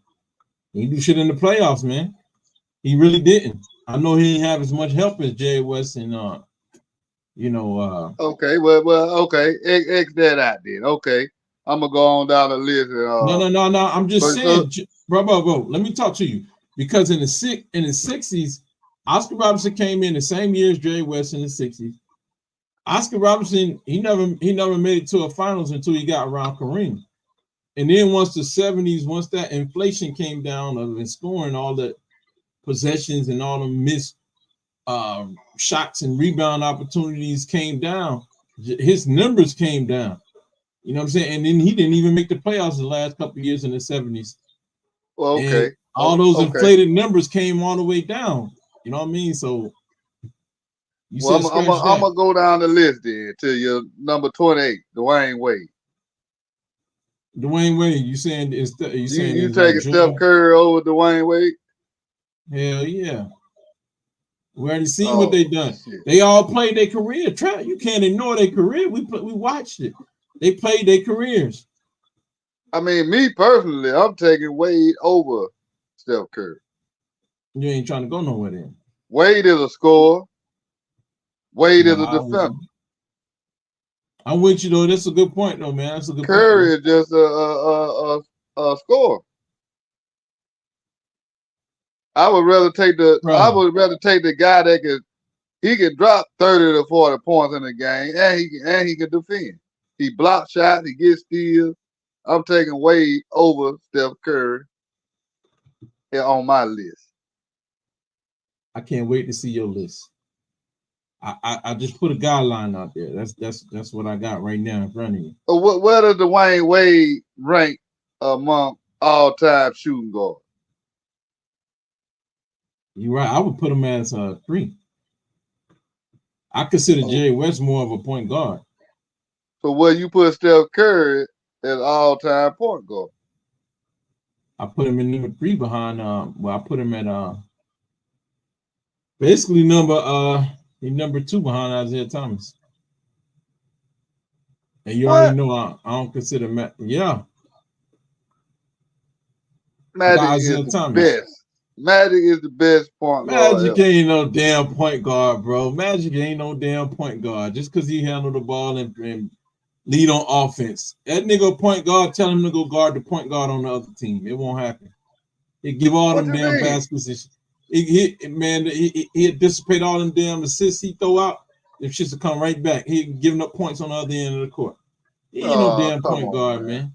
Speaker 1: he do shit in the playoffs, man. He really didn't. I know he didn't have as much help as Jay West and
Speaker 2: okay, okay. X that out then. Okay. I'm gonna go on down the list.
Speaker 1: No. I'm just saying, bro. Let me talk to you because in the 60s, Oscar Robertson came in the same year as Jay West in the 60s. Oscar Robertson, he never made it to a finals until he got around Kareem. And then once the 70s, once that inflation came down of scoring all the possessions and all the missed shots and rebound opportunities came down, his numbers came down. You know what I'm saying? And then he didn't even make the playoffs the last couple of years in the 70s.
Speaker 2: Well, okay.
Speaker 1: And all those inflated numbers came all the way down. You know what I mean? So
Speaker 2: I'm gonna go down the list then to your number 28, Dwayne Wade.
Speaker 1: Dwayne Wade, you saying you
Speaker 2: taking Steph Curry over Dwayne Wade?
Speaker 1: Hell yeah. We already seen what they done. Shit. They all played their career. You can't ignore their career. We watched it. They played their careers.
Speaker 2: I mean, me personally, I'm taking Wade over Steph Curry.
Speaker 1: You ain't trying to go nowhere then.
Speaker 2: Wade is a scorer. Wade is a defender.
Speaker 1: I'm with you though. That's a good point though, man. That's a good point.
Speaker 2: Curry is just a scorer. I would rather take the guy that can drop 30 to 40 points in the game, and he can defend. He blocks shots, he gets steals. I'm taking Wade over Steph Curry on my list.
Speaker 1: I can't wait to see your list. I just put a guideline out there. That's what I got right now in front of you.
Speaker 2: Where does Dwayne Wade rank among all-time shooting guards?
Speaker 1: You're right. I would put him as 3. I consider Jerry West more of a point guard.
Speaker 2: So where you put Steph Curry as all-time point guard?
Speaker 1: I put him in number 3 behind. I put him at basically number 2 behind Isaiah Thomas. And you already know I don't consider Matt. Yeah.
Speaker 2: Magic is the best. Magic is the best point guard.
Speaker 1: Magic ain't no damn point guard, bro. Magic ain't no damn point guard. Just because he handled the ball and lead on offense. That nigga point guard, tell him to go guard the point guard on the other team. It won't happen. He give all them damn baskets. He'd dissipate all them damn assists he throw out. Them shits will come right back. He giving up points on the other end of the court. He ain't no damn point guard, man.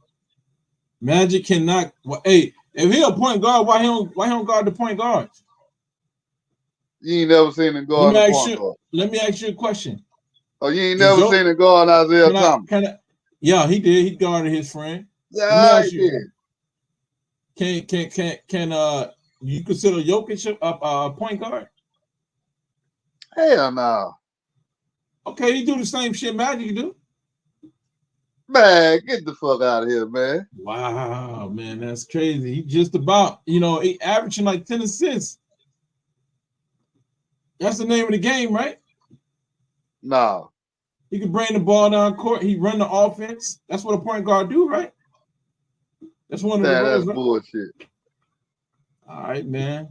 Speaker 1: Magic cannot. Hey, if he a point guard, why he don't guard the point guards?
Speaker 2: You ain't never seen him guard the point guard.
Speaker 1: Let me ask you a question.
Speaker 2: Oh, you ain't never seen him guard Isaiah Thomas?
Speaker 1: Yeah, he did. He guarded his friend.
Speaker 2: Yeah, he did.
Speaker 1: Can you consider Jokic a point guard?
Speaker 2: Hell no.
Speaker 1: Okay, he do the same shit Magic do.
Speaker 2: Man, get the fuck out of here, man.
Speaker 1: Wow, man, that's crazy. He just about, he averaging like 10 assists. That's the name of the game, right?
Speaker 2: No.
Speaker 1: He can bring the ball down court. He run the offense. That's what a point guard do, right? That's one of the roles.
Speaker 2: That's
Speaker 1: right?
Speaker 2: bullshit.
Speaker 1: All right, man.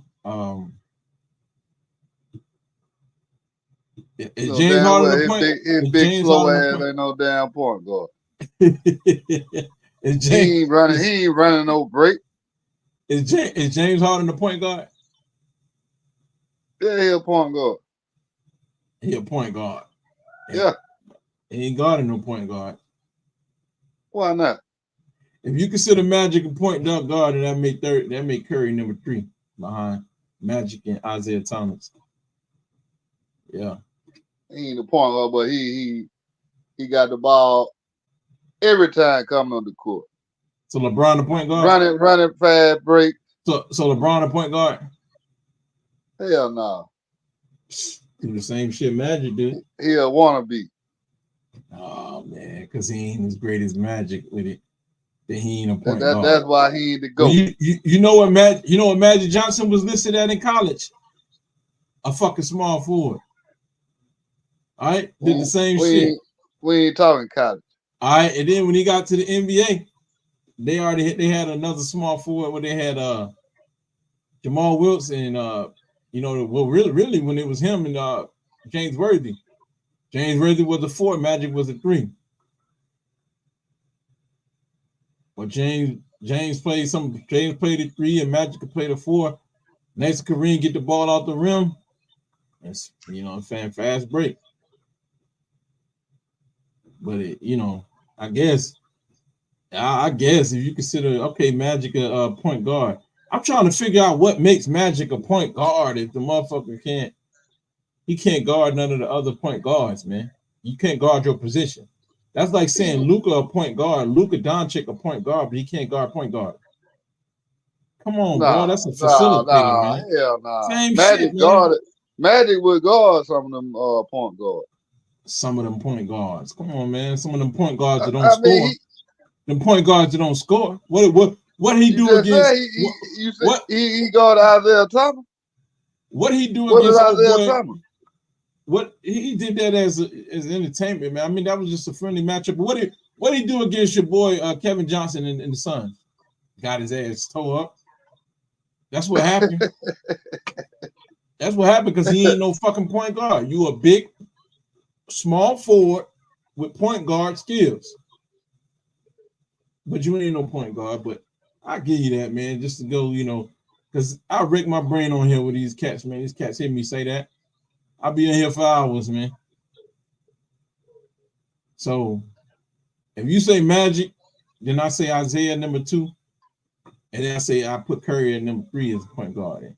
Speaker 1: Is James Harden the point?
Speaker 2: His big slow ass ain't no damn point guard.
Speaker 1: Is James,
Speaker 2: he ain't running no break.
Speaker 1: Is James Harden the point guard?
Speaker 2: Yeah, he a point guard.
Speaker 1: He a point guard.
Speaker 2: Yeah.
Speaker 1: He ain't guarding no point guard.
Speaker 2: Why not?
Speaker 1: If you consider Magic a point guard, that make Curry number 3 behind Magic and Isaiah Thomas. Yeah.
Speaker 2: He ain't the point guard, but he got the ball every time coming on the court.
Speaker 1: So LeBron the point guard?
Speaker 2: Running fast break.
Speaker 1: So LeBron the point guard?
Speaker 2: Hell no.
Speaker 1: Do the same shit Magic do.
Speaker 2: He a wannabe.
Speaker 1: Oh man, because he ain't as great as Magic with it. That he ain't a point guard.
Speaker 2: That's why he ain't the GOAT.
Speaker 1: You know what Magic Johnson was listed at in college? A fucking small forward. All right, did the same shit.
Speaker 2: We ain't talking college.
Speaker 1: All right, and then when he got to the NBA, they had another small forward where they had Jamal Wilson and really when it was him and James Worthy. James Worthy was a 4, Magic was a 3. But James played a 3 and Magic could play the 4. Next Kareem get the ball out the rim. It's fast break. But I guess if you consider Magic a point guard, I'm trying to figure out what makes Magic a point guard if the motherfucker can't guard none of the other point guards, man. You can't guard your position. That's like saying Luka a point guard, Luka Doncic a point guard, but he can't guard point guard. Come on, bro. That's a facilitator, man.
Speaker 2: Hell nah.
Speaker 1: Same
Speaker 2: Magic
Speaker 1: shit,
Speaker 2: guarded. Magic would guard some of them point guards.
Speaker 1: Some of them point guards. Come on, man. Some of them point guards that don't score. Them point guards that don't score. What he do against?
Speaker 2: He guarded Isaiah Thomas.
Speaker 1: What he do against
Speaker 2: Isaiah Thomas?
Speaker 1: What he did that as entertainment, man. I mean, that was just a friendly matchup. But what he do against your boy Kevin Johnson and the Suns? Got his ass tore up. That's what happened. That's what happened because he ain't no fucking point guard. You a big, small forward with point guard skills. But you ain't no point guard. But I give you that, man, just to go, because I wreck my brain on here with these cats, man. These cats hear me say that. I'll be in here for hours, man. So if you say Magic, then I say Isaiah number 2, and then I put Curry at number 3 as a point guard.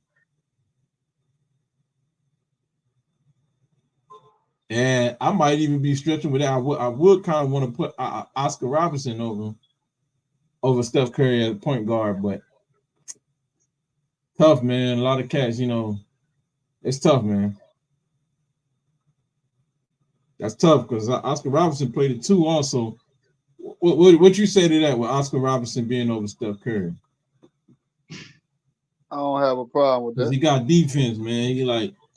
Speaker 1: And I might even be stretching with that. I would kind of want to put Oscar Robertson over Steph Curry as a point guard, but tough, man. A lot of cats, it's tough, man. That's tough because Oscar Robertson played it 2 also. What you say to that with Oscar Robertson being over Steph Curry?
Speaker 2: I don't have a problem with that.
Speaker 1: He got defense, man.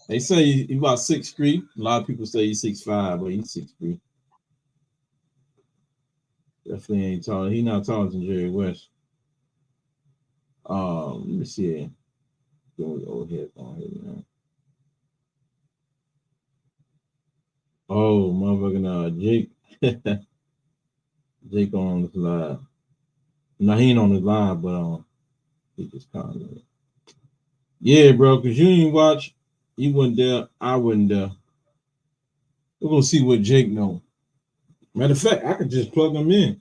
Speaker 1: They say he's about 6'3". A lot of people say he's 6'5", but he's 6'3". Definitely ain't tall. He's not taller than Jerry West. Let me see. Going old head on here, man. Oh, motherfucking Jake. Jake on the live. No, he ain't on the live, but he just commented. Yeah, bro, because you didn't watch. You wasn't there. I wasn't there. We're gonna see what Jake know. Matter of fact, I could just plug him in.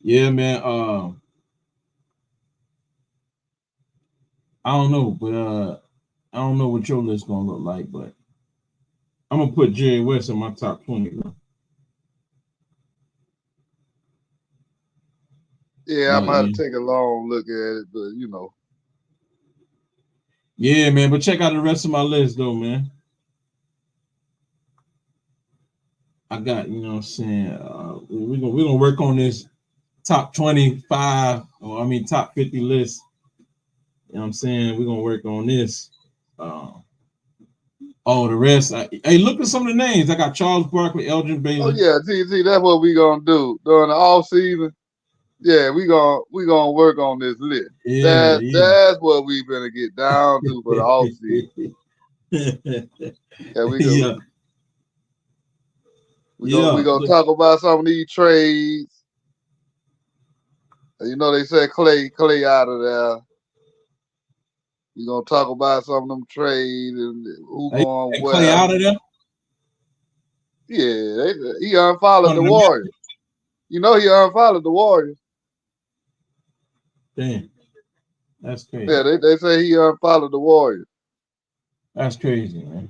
Speaker 1: Yeah, man. I don't know, but I don't know what your list gonna look like, but I'm gonna put Jerry West in my top 20. Bro.
Speaker 2: Yeah, I might have to take a long look at it, but you know.
Speaker 1: Yeah, man, but check out the rest of my list though, man. I got, you know what I'm saying, we're gonna work on this top 25, or I mean top 50 list. You know what I'm saying? We're gonna work on this. The rest. Hey, look at some of the names. I got Charles Barkley, Elgin Baylor.
Speaker 2: Oh yeah, see, that's what we gonna do during the off season. Yeah, we gonna work on this list.
Speaker 1: Yeah,
Speaker 2: That's what we gonna get down to for the off season. Yeah, we gonna talk about some of these trades. You know they said Clay out of there. We gonna talk about some of them trades and who going where.
Speaker 1: Clay out of there.
Speaker 2: Yeah, he unfollowed the Warriors. You know he unfollowed the Warriors.
Speaker 1: Damn, that's crazy.
Speaker 2: Yeah, they say he unfollowed the Warriors.
Speaker 1: That's crazy, man.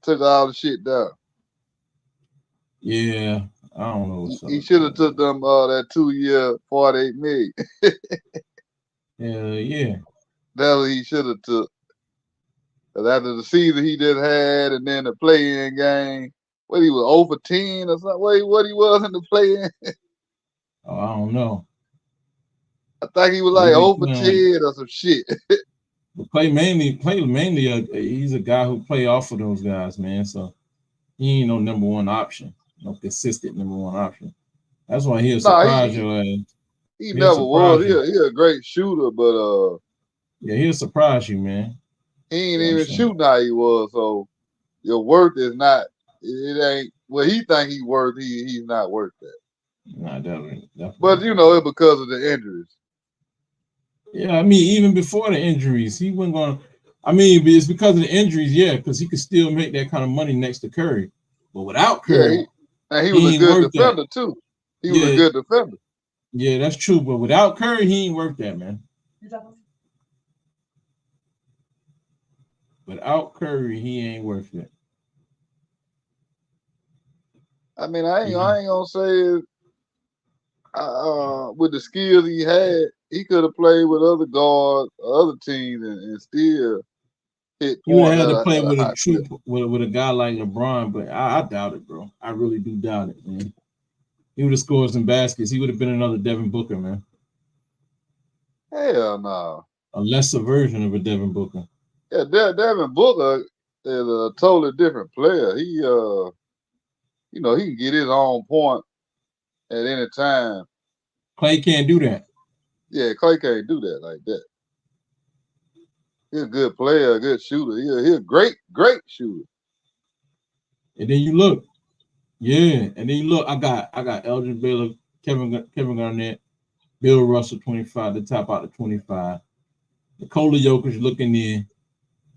Speaker 2: Took all the shit down.
Speaker 1: Yeah, I don't know what's up.
Speaker 2: He should have took them that 2-year $48 million.
Speaker 1: Yeah.
Speaker 2: That's what he should have took. Cause after the season he just had, and then the play-in game, what he was 0 for 10 or something. What he was in the play-in?
Speaker 1: Oh, I don't know.
Speaker 2: I think he was like 0 for 10 or some shit.
Speaker 1: But Clay mainly, he's a guy who play off of those guys, man. So he ain't no number one option, no consistent number one option. That's why he'll surprise you.
Speaker 2: He never was. He a great shooter, but
Speaker 1: yeah, he'll surprise you, man.
Speaker 2: He ain't even shooting how he was. So your worth is not. It ain't what he think he worth. He's not worth that.
Speaker 1: Nah, definitely.
Speaker 2: But you know, it's because of the injuries.
Speaker 1: Yeah, I mean, even before the injuries, he wasn't going to. I mean, it's because of the injuries, yeah, because he could still make that kind of money next to Curry. But without Curry,
Speaker 2: he was a good defender too. He was a good defender.
Speaker 1: Yeah, that's true. But without Curry, he ain't worth that, man. Without Curry, he ain't worth it.
Speaker 2: I mean, I ain't gonna say with the skills he had, he could have played with other guards, other teams, and still hit points.
Speaker 1: You would have had to play with a guy like LeBron, but I doubt it, bro. I really do doubt it, man. He would have scored some baskets. He would have been another Devin Booker, man.
Speaker 2: Hell no.
Speaker 1: A lesser version of a Devin Booker.
Speaker 2: Yeah, Devin Booker is a totally different player. He he can get his own point at any time.
Speaker 1: Clay can't do that.
Speaker 2: Yeah, Clay can't do that like that. He's a good player, a good shooter. He's a great shooter.
Speaker 1: And then you look. Yeah, and then you look, I got Elgin Baylor, Kevin Garnett, Bill Russell, 25 to top out the 25. Nikola Jokic looking in,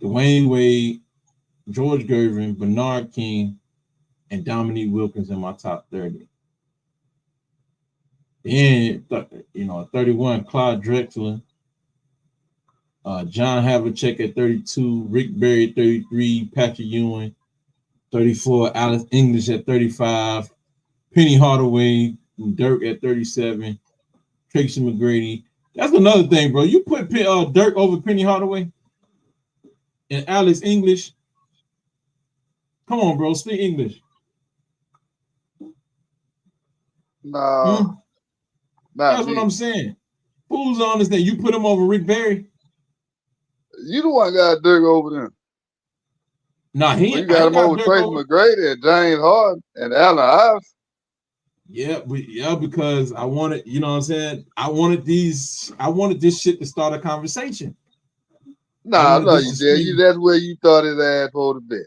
Speaker 1: Dwayne Wade, George Gervin, Bernard King, and Dominique Wilkins in my top 30. Then, 31, Clyde Drexler, John Havlicek at 32, Rick Barry at 33, Patrick Ewing, 34, Alex English at 35, Penny Hardaway, Dirk at 37, Tracy McGrady. That's another thing, bro. You put Dirk over Penny Hardaway and Alex English. Come on, bro. Speak English.
Speaker 2: No.
Speaker 1: That's what I'm saying. Who's on this thing? You put him over Rick Barry?
Speaker 2: You the one got Dirk over them.
Speaker 1: Nah,
Speaker 2: you got him over Tracy McGrady and James Harden and Allen Iverson.
Speaker 1: Yeah, because I wanted, you know what I'm saying? I wanted this shit to start a conversation.
Speaker 2: No, you did. That's where you thought his ass to be.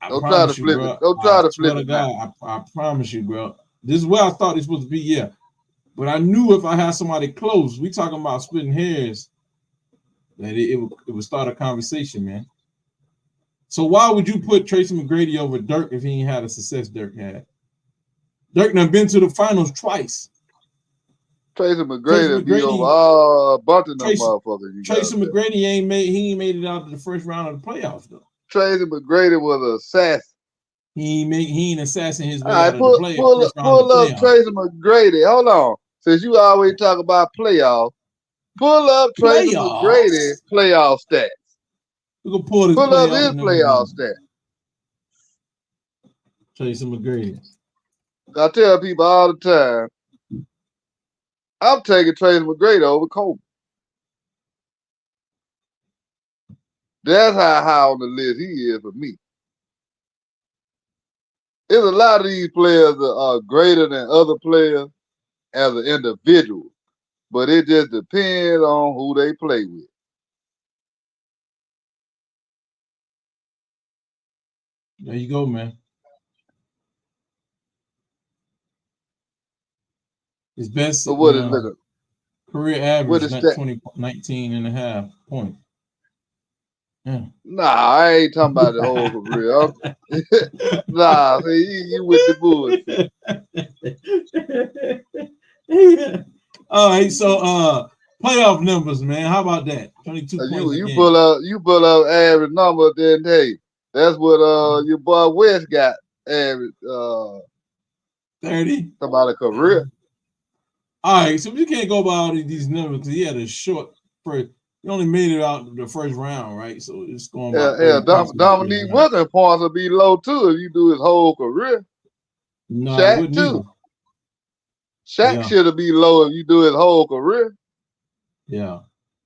Speaker 2: Don't try to flip it. Don't try to flip it.
Speaker 1: I promise you, bro. This is where I thought it was supposed to be, yeah. But I knew if I had somebody close, we talking about splitting hairs, that it would start a conversation, man. So why would you put Tracy McGrady over Dirk if he ain't had the success Dirk had? Dirk done been to the finals twice.
Speaker 2: Tracy McGrady be over all a bunch of them motherfuckers.
Speaker 1: Tracy McGrady ain't made it out to the first round of the playoffs though.
Speaker 2: Tracy McGrady was an assassin.
Speaker 1: He ain't assassin his way
Speaker 2: out
Speaker 1: of the playoffs.
Speaker 2: Pull up Tracy McGrady. Hold on. Since you always talk about playoffs, pull up Tracy McGrady playoff stats.
Speaker 1: We can pull
Speaker 2: up his playoff stats.
Speaker 1: Tracy McGrady.
Speaker 2: I tell people all the time, I'm taking Tracy McGrady over Kobe. That's how high on the list he is for me. There's a lot of these players that are greater than other players as an individual, but it just depends on who they play with.
Speaker 1: There you go, man. His best career average, 19 and a half points. Yeah.
Speaker 2: Nah, I ain't talking about the whole career. Nah, see, you with the bullshit.
Speaker 1: Yeah. All right, so playoff numbers, man. How about that? 22 points a game.
Speaker 2: Pull up average number, then hey, that's what your boy West got average
Speaker 1: 30.
Speaker 2: About a career.
Speaker 1: All right, so we can't go by all these numbers because he had a short first. He only made it out the first round, right? So it's going by.
Speaker 2: Dominique Wilkins points will be low too if you do his whole career.
Speaker 1: No, Shaq too.
Speaker 2: Shaq should be low if you do his whole career.
Speaker 1: Yeah.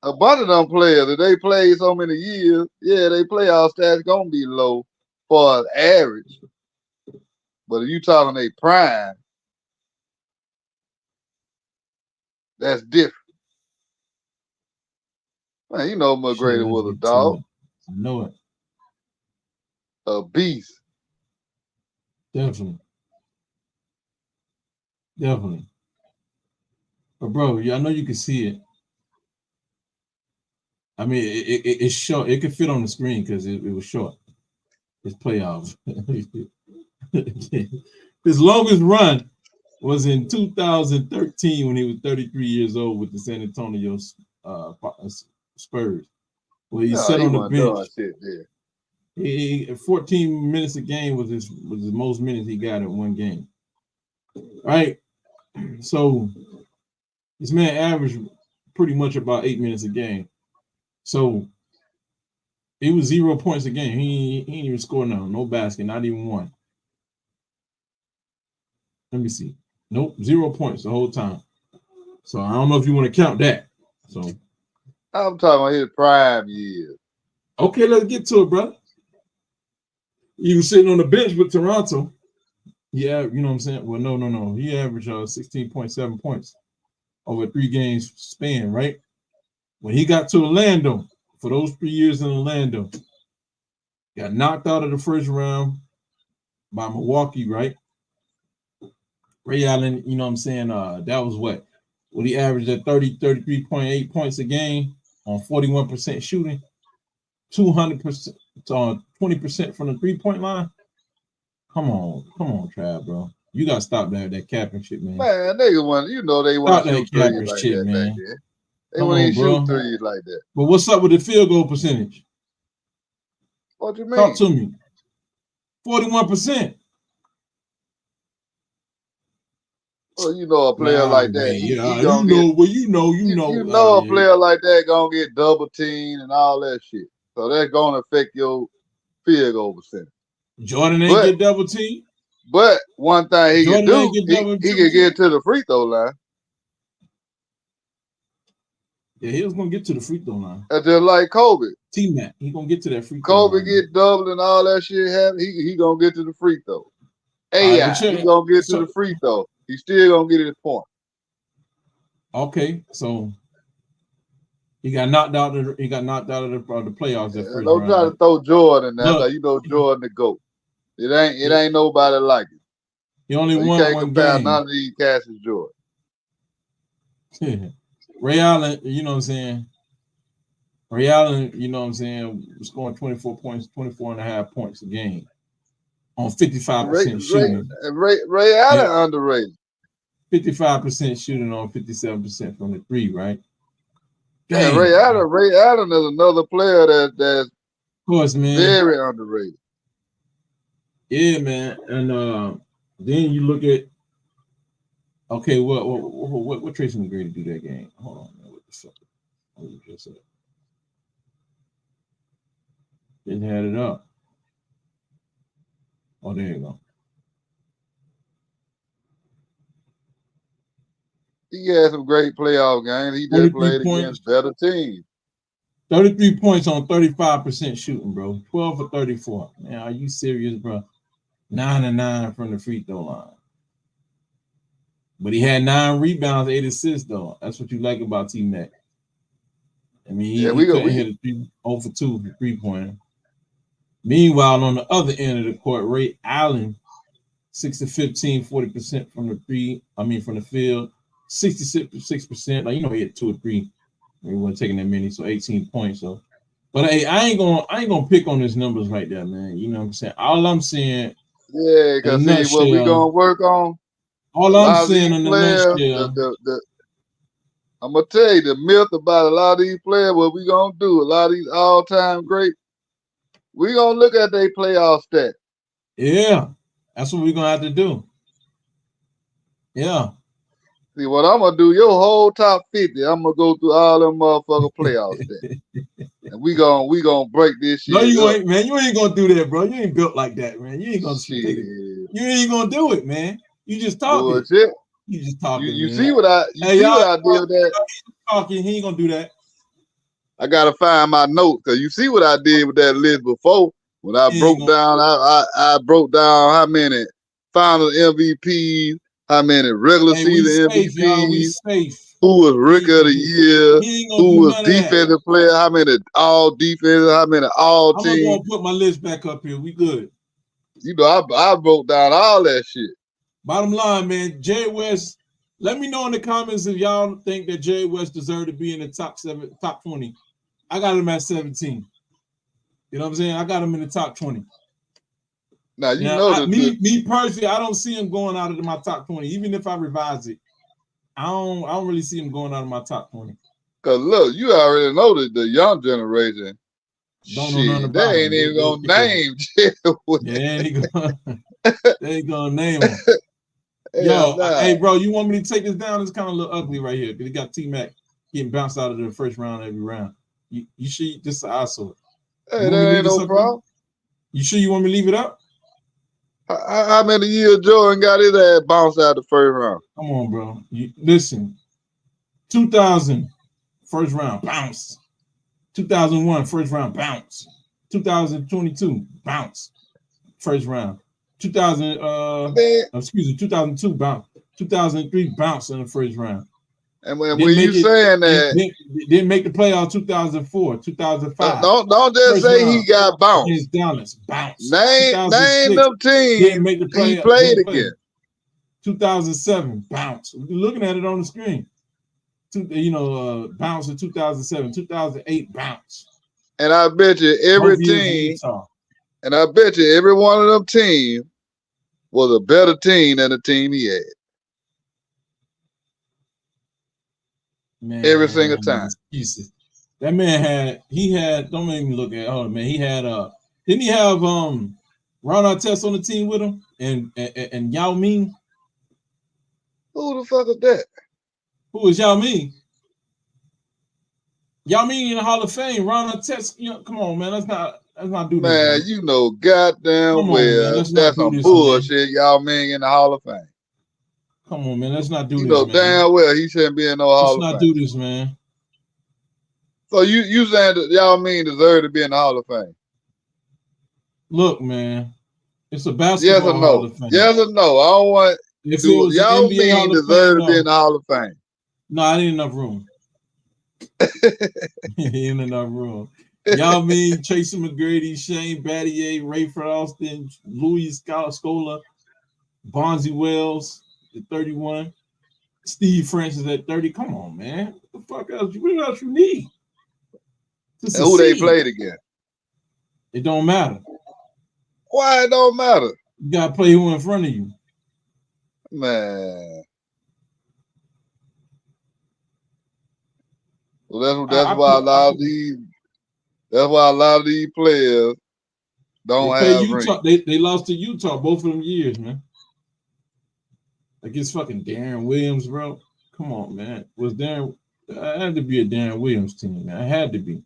Speaker 2: A bunch of them players, if they play so many years, they playoff stats gonna be low for average. But if you talking a prime, that's different. Man, you know McGrady was a dog.
Speaker 1: I know it.
Speaker 2: A beast.
Speaker 1: Definitely. But bro, I know you can see it. I mean, it's short. It could fit on the screen because it was short. His playoffs. His longest run was in 2013 when he was 33 years old with the San Antonio Spurs. Well, he sat on the bench. 14 minutes a game was the most minutes he got in one game. Right? So this man averaged pretty much about 8 minutes a game. So it was 0 points a game. He ain't even scored no basket, not even one. Let me see. Nope, 0 points the whole time. So I don't know if you want to count that. So
Speaker 2: I'm talking about his prime years.
Speaker 1: Okay, let's get to it, brother. He was sitting on the bench with Toronto. Yeah, you know what I'm saying? Well, no. He averaged 16.7 points over 3 games span, right? When he got to Orlando, for those 3 years in Orlando, got knocked out of the first round by Milwaukee, right? Ray Allen, you know what I'm saying? That was what he averaged at 33.8 points a game on 41% shooting, 200%, 20% from the 3-point line. Come on, Trav, bro. You gotta stop that capping shit, man.
Speaker 2: Man, nigga want they want to shoot threes like that
Speaker 1: man.
Speaker 2: Back there. They want to shoot threes like that.
Speaker 1: But what's up with the field goal percentage?
Speaker 2: What you mean?
Speaker 1: Talk to me. 41%.
Speaker 2: Well, you know a player like that.
Speaker 1: You know
Speaker 2: a player like that gonna get double teamed and all that shit. So that's gonna affect your field goal percentage.
Speaker 1: Jordan ain't get double teamed.
Speaker 2: But one thing he can do, he can get to the free throw line.
Speaker 1: Yeah, he was gonna get to the free throw line.
Speaker 2: That's just like Kobe.
Speaker 1: T-Mac, he gonna get to that free throw line.
Speaker 2: Kobe get doubled and all that shit happen. He gonna get to the free throw. AI, he gonna get to the free throw. He still gonna get his point.
Speaker 1: Okay, so he got knocked out of the playoffs.
Speaker 2: Don't try to throw Jordan now. Like, you know Jordan the GOAT. It ain't nobody like it.
Speaker 1: He only won
Speaker 2: can't
Speaker 1: one
Speaker 2: compare
Speaker 1: game.
Speaker 2: None of these cats as Jordan.
Speaker 1: Ray Allen, you know what I'm saying? Ray Allen, you know what I'm saying, scoring 24 points, 24 and a half points a game on 55% shooting.
Speaker 2: Ray Allen underrated.
Speaker 1: 55% shooting on 57% from the three, right?
Speaker 2: Yeah, Ray Allen is another player that's
Speaker 1: of course, man.
Speaker 2: Very underrated.
Speaker 1: Yeah, man. And then you look at what Tracy McGrady do that game? Hold on, man. What the fuck? What you just said? Didn't had it up. Oh, there you go.
Speaker 2: He had some great playoff games. He just played against better teams.
Speaker 1: 33 points on 35% shooting, bro. 12 for 34. Man, are you serious, bro? 9 and 9 from the free throw line. But he had 9 rebounds, 8 assists, though. That's what you like about T-Mac. I mean, he couldn't hit a 0 for 2 for 3-pointer. Meanwhile, on the other end of the court, Ray Allen, 6 of 15, 40% from the from the field, 66%. Like, he had 2 or 3. We weren't taking that many, so 18 points. So, but hey, I ain't gonna pick on his numbers right there, man. You know what I'm saying? All I'm saying,
Speaker 2: yeah, because see what we gonna work on.
Speaker 1: All I'm saying in the nutshell,
Speaker 2: I'm gonna tell you the myth about a lot of these players. What we gonna do? A lot of these all-time greats. We gonna look at their playoff stats.
Speaker 1: Yeah, that's what we're gonna have to do. Yeah.
Speaker 2: See what I'm gonna do? Your whole top 50. I'm gonna go through all them motherfucking playoff stats, and we gonna break this shit.
Speaker 1: No, you ain't, man. You ain't gonna do that, bro. You ain't built like that, man. You ain't gonna take it. You ain't gonna do it, man. You just talking.
Speaker 2: Bullshit.
Speaker 1: You just talking.
Speaker 2: You see what I did with that?
Speaker 1: Talking. He ain't gonna do that.
Speaker 2: I gotta find my notes because you see what I did with that list before when I broke down. I broke down how many final MVPs, how many regular season MVPs, who was Rookie of the Year, who was defensive player, how many all defense, how many all team.
Speaker 1: I'm gonna put my list back up here. We good.
Speaker 2: You know, I broke down all that shit.
Speaker 1: Bottom line, man, Jay West. Let me know in the comments if y'all think that Jay West deserved to be in the top 20. I got him at 17. You know what I'm saying? I got him in the top 20.
Speaker 2: Now you know
Speaker 1: me personally, I don't see him going out of my top 20. Even if I revise it, I don't really see him going out of my top 20.
Speaker 2: Cause look, you already know that the young generation.
Speaker 1: Don't know nothing about
Speaker 2: they ain't even gonna name Jay West.
Speaker 1: They ain't gonna name him. Yo, hey, bro, you want me to take this down? It's kind of a little ugly right here because he got T-Mac getting bounced out of the first round every round. You sure this is an eyesore?
Speaker 2: Hey, that ain't no problem.
Speaker 1: You sure you want me to leave it up?
Speaker 2: How many years Jordan got his ass bounced out the first round?
Speaker 1: Come on, bro. Listen, 2000, first round, bounce. 2001, first round, bounce. 2022, bounce. First round. 2002 bounce. 2003 bounce in the first round.
Speaker 2: And when you saying that
Speaker 1: didn't make the playoff 2004, 2005.
Speaker 2: Don't just say he got bounced.
Speaker 1: Against Dallas, bounce.
Speaker 2: Name them teams
Speaker 1: didn't make the playoff,
Speaker 2: he played against.
Speaker 1: 2007 bounce. We're looking at it on the screen. Bounce in 2007, 2008 bounce.
Speaker 2: And I bet you every team. And I bet you every one of them teams was a better team than the team he had.
Speaker 1: Man,
Speaker 2: every single time.
Speaker 1: Excuses. That man don't make me look at man. He had didn't he have Ron Artest on the team with him and Yao Ming?
Speaker 2: Who the fuck is that?
Speaker 1: Who is Yao Ming? Yao Ming in the Hall of Fame. Ron Artest, come on, man. Let's not do this.
Speaker 2: Man, you know goddamn well that's some bullshit. Yao Ming in the Hall of Fame.
Speaker 1: Come on, man. Let's not do this.
Speaker 2: You know damn well he shouldn't be in no Hall of Fame.
Speaker 1: Let's not do this, man.
Speaker 2: So you saying that Yao Ming deserve to be in the Hall of Fame?
Speaker 1: Look, man. It's a basketball Hall of Fame.
Speaker 2: Yes or no? I don't want Yao Ming deserve to be in the Hall of Fame.
Speaker 1: No, I ain't enough room. Ain't enough room. Yao Ming, Tracy McGrady, Shane Battier, Rayford Austin, Louis Scola, Bonzi Wells at 31, Steve Francis at 30. Come on, man. What the fuck else? What else you need?
Speaker 2: And who they played against?
Speaker 1: It don't matter.
Speaker 2: Why it don't matter?
Speaker 1: You gotta play who in front of you.
Speaker 2: Man. Well, that's why a lot of these players don't have
Speaker 1: Utah. They lost to Utah both of them years, man. Against fucking Darren Williams, bro. Come on, man. It had to be a Darren Williams team, man. It had to be.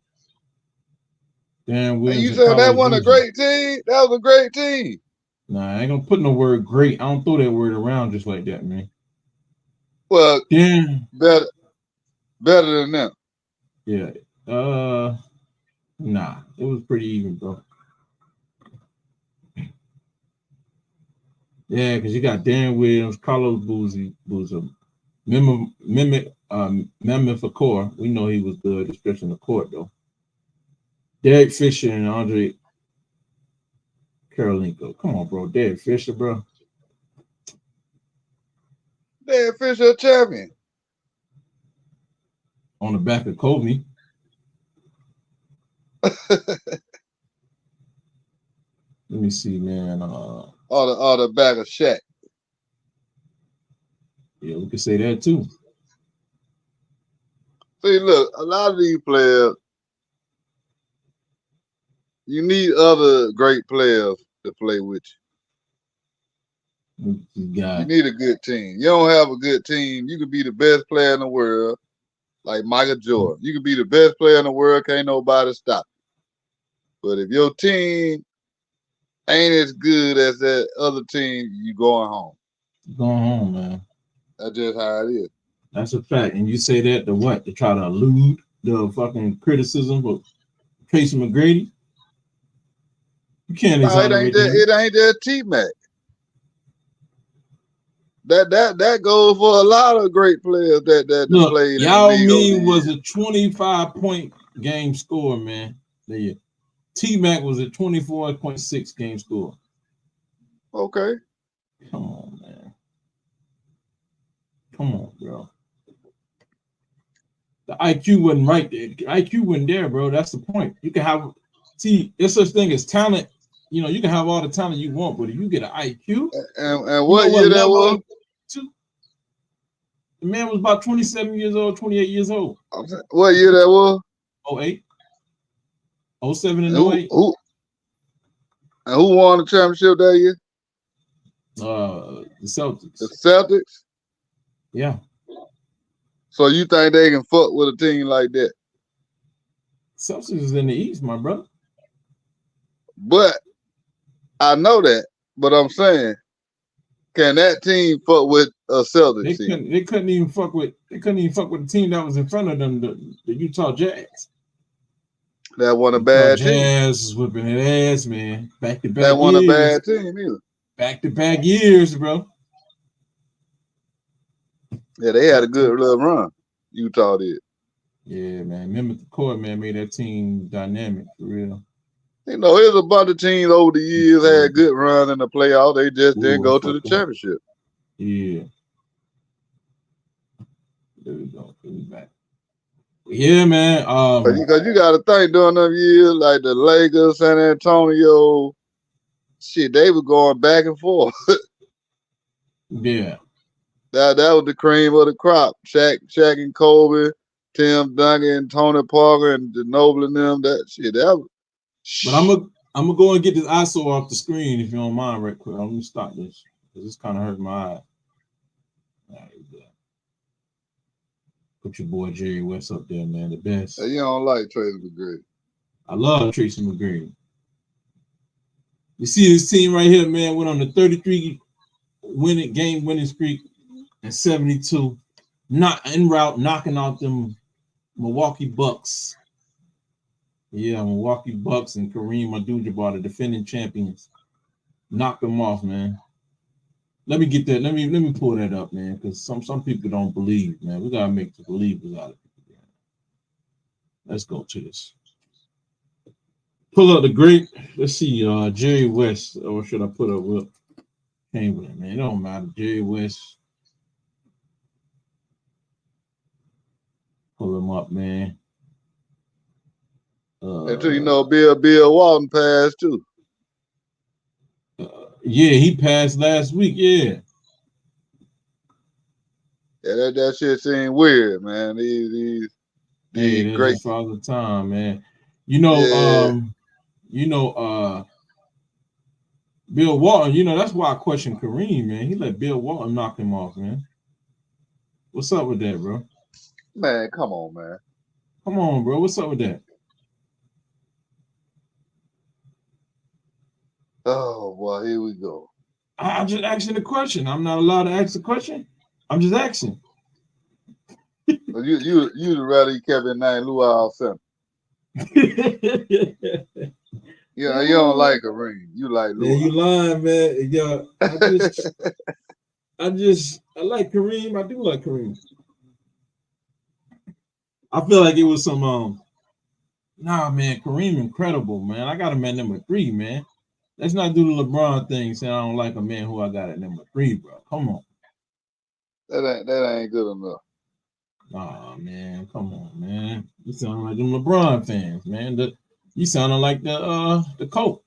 Speaker 1: Darren Williams.
Speaker 2: And you said that wasn't a great team? That was a great team.
Speaker 1: Nah, I ain't gonna put no word great. I don't throw that word around just like that, man.
Speaker 2: Well, better than them.
Speaker 1: Yeah. Nah, it was pretty even, bro. Yeah, because you got Darren Williams, Carlos Boozer, Mehmet Fakor. We know he was good, stretching the court though. Derek Fisher and Andre Karolinko. Come on, bro. Derek Fisher, bro.
Speaker 2: Derek Fisher a champion.
Speaker 1: On the back of Kobe. Let me see, man.
Speaker 2: Or the back of Shaq.
Speaker 1: Yeah, we could say that too.
Speaker 2: See, look, a lot of these players, you need other great players to play with you. You need a good team. You don't have a good team. You could be the best player in the world, like Michael Jordan. You could be the best player in the world. Can't nobody stop you. But if your team ain't as good as that other team, you going home.
Speaker 1: Going home, man.
Speaker 2: That's just how it is.
Speaker 1: That's a fact. And you say that to what? To try to elude the fucking criticism of Tracy McGrady? You can't exonerate him.
Speaker 2: It ain't that T-Mac. That goes for a lot of great players that
Speaker 1: Look,
Speaker 2: played.
Speaker 1: Yao Ming was a 25-point game scorer, man. T-Mac was a 24.6 game scorer.
Speaker 2: Okay.
Speaker 1: Come on, man. Come on, bro. The IQ wasn't right there. The IQ wasn't there, bro. That's the point. You can have, there's such thing as talent. You know, you can have all the talent you want, but if you get an IQ,
Speaker 2: and what year that was?
Speaker 1: The man was about 27 years old, 28 years old.
Speaker 2: What year that was?
Speaker 1: 08. 07 and 08.
Speaker 2: And who won the championship that year?
Speaker 1: The Celtics.
Speaker 2: The Celtics?
Speaker 1: Yeah.
Speaker 2: So you think they can fuck with a team like that?
Speaker 1: Celtics is in the East, my brother.
Speaker 2: But I know that. But I'm saying, can that team fuck with a Celtics team?
Speaker 1: They couldn't even fuck with the team that was in front of them, the Utah Jazz.
Speaker 2: That wasn't a bad team.
Speaker 1: Jazz is whipping their ass, man. Back to back.
Speaker 2: That wasn't a bad team either.
Speaker 1: Back to back years, bro.
Speaker 2: Yeah, they had a good little run. Utah did.
Speaker 1: Yeah, man. Remember the court, man, made that team dynamic for real.
Speaker 2: You know, there's a bunch of teams over the years had good run in the playoffs. They just didn't go to the championship.
Speaker 1: Yeah. There we go. Back. Yeah, man.
Speaker 2: Because you got to think during them years, like the Lakers, San Antonio, shit, they were going back and forth.
Speaker 1: Yeah.
Speaker 2: That was the cream of the crop. Shaq and Kobe, Tim Duncan, Tony Parker, and Ginobili and them. That shit. That was.
Speaker 1: But I'm gonna go and get this ISO off the screen if you don't mind, right quick. I'm gonna stop this because it's kind of hurting my eye. All right, put your boy Jerry West up there, man. The best.
Speaker 2: Hey, you don't like Tracy McGrady?
Speaker 1: I love Tracy McGrady. You see this team right here, man. Went on the 33 game winning streak. And 72, not en route, knocking out them Milwaukee Bucks. Yeah, Milwaukee Bucks and Kareem Abdul-Jabbar, the defending champions. Knock them off, man. Let me get that. Let me pull that up, man, because some people don't believe, man. We gotta make the believers out of people. Let's go to this. Pull up the great. Let's see, Jerry West, or should I put up Wilt Chamberlain, man? It don't matter. Jerry West. Pull him up, man.
Speaker 2: Until you know Bill Walton passed too.
Speaker 1: Yeah, he passed last week. Yeah.
Speaker 2: Yeah, that shit seemed weird, man. These
Speaker 1: Hey,
Speaker 2: Did
Speaker 1: that's
Speaker 2: great.
Speaker 1: just Father Time, man.
Speaker 2: Yeah,
Speaker 1: You know, Bill Walton, that's why I question Kareem, man. He let Bill Walton knock him off, man. What's up with that, bro?
Speaker 2: man, come on, man.
Speaker 1: Come on, bro. What's up with that?
Speaker 2: Oh boy, here we go.
Speaker 1: I'm just asking the question. I'm not allowed to ask the question. I'm just asking.
Speaker 2: You'd rather he kept his name Luau Center. Yeah, you don't like Kareem. You like
Speaker 1: Man,
Speaker 2: Luau.
Speaker 1: you lying, man. Yeah, I like Kareem. I do like Kareem. I feel like it was some nah, man, Kareem incredible, man. I got him at number 3, man. Let's not do the LeBron thing saying I don't like a man who I got at number 3, bro. Come on.
Speaker 2: That ain't good enough.
Speaker 1: Nah, man, come on, man. You sound like them LeBron fans, man. You sounding like the Colt.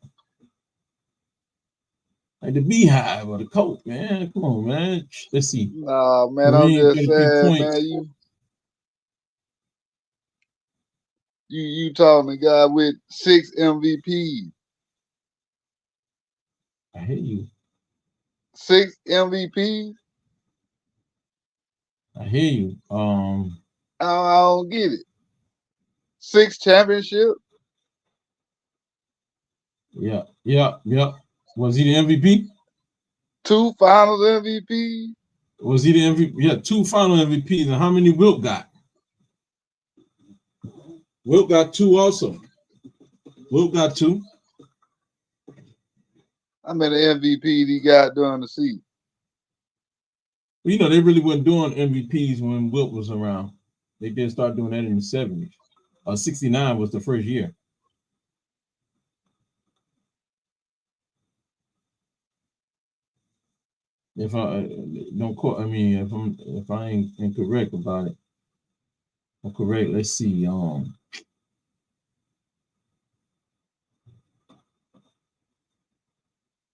Speaker 1: Like the Beehive or the Colt, man. Come on, man. Let's see.
Speaker 2: Nah, man, I'm
Speaker 1: Kareem,
Speaker 2: just
Speaker 1: 33
Speaker 2: saying, man.
Speaker 1: points.
Speaker 2: You talking the guy with 6 MVPs,
Speaker 1: I hear you.
Speaker 2: 6 MVPs.
Speaker 1: I hear you.
Speaker 2: I don't get it. 6 championships,
Speaker 1: Yeah. Was he the MVP?
Speaker 2: 2 Finals MVPs.
Speaker 1: Was he the MVP? Yeah, 2 final MVPs. And how many Wilt got? Wilt got 2 also. Wilt got 2.
Speaker 2: How many MVPs he got during the season?
Speaker 1: Well, they really weren't doing MVPs when Wilt was around. They did start doing that in the 70s. 69 was the first year. If I don't quote, I mean, if I ain't incorrect about it, I'm correct. Let's see.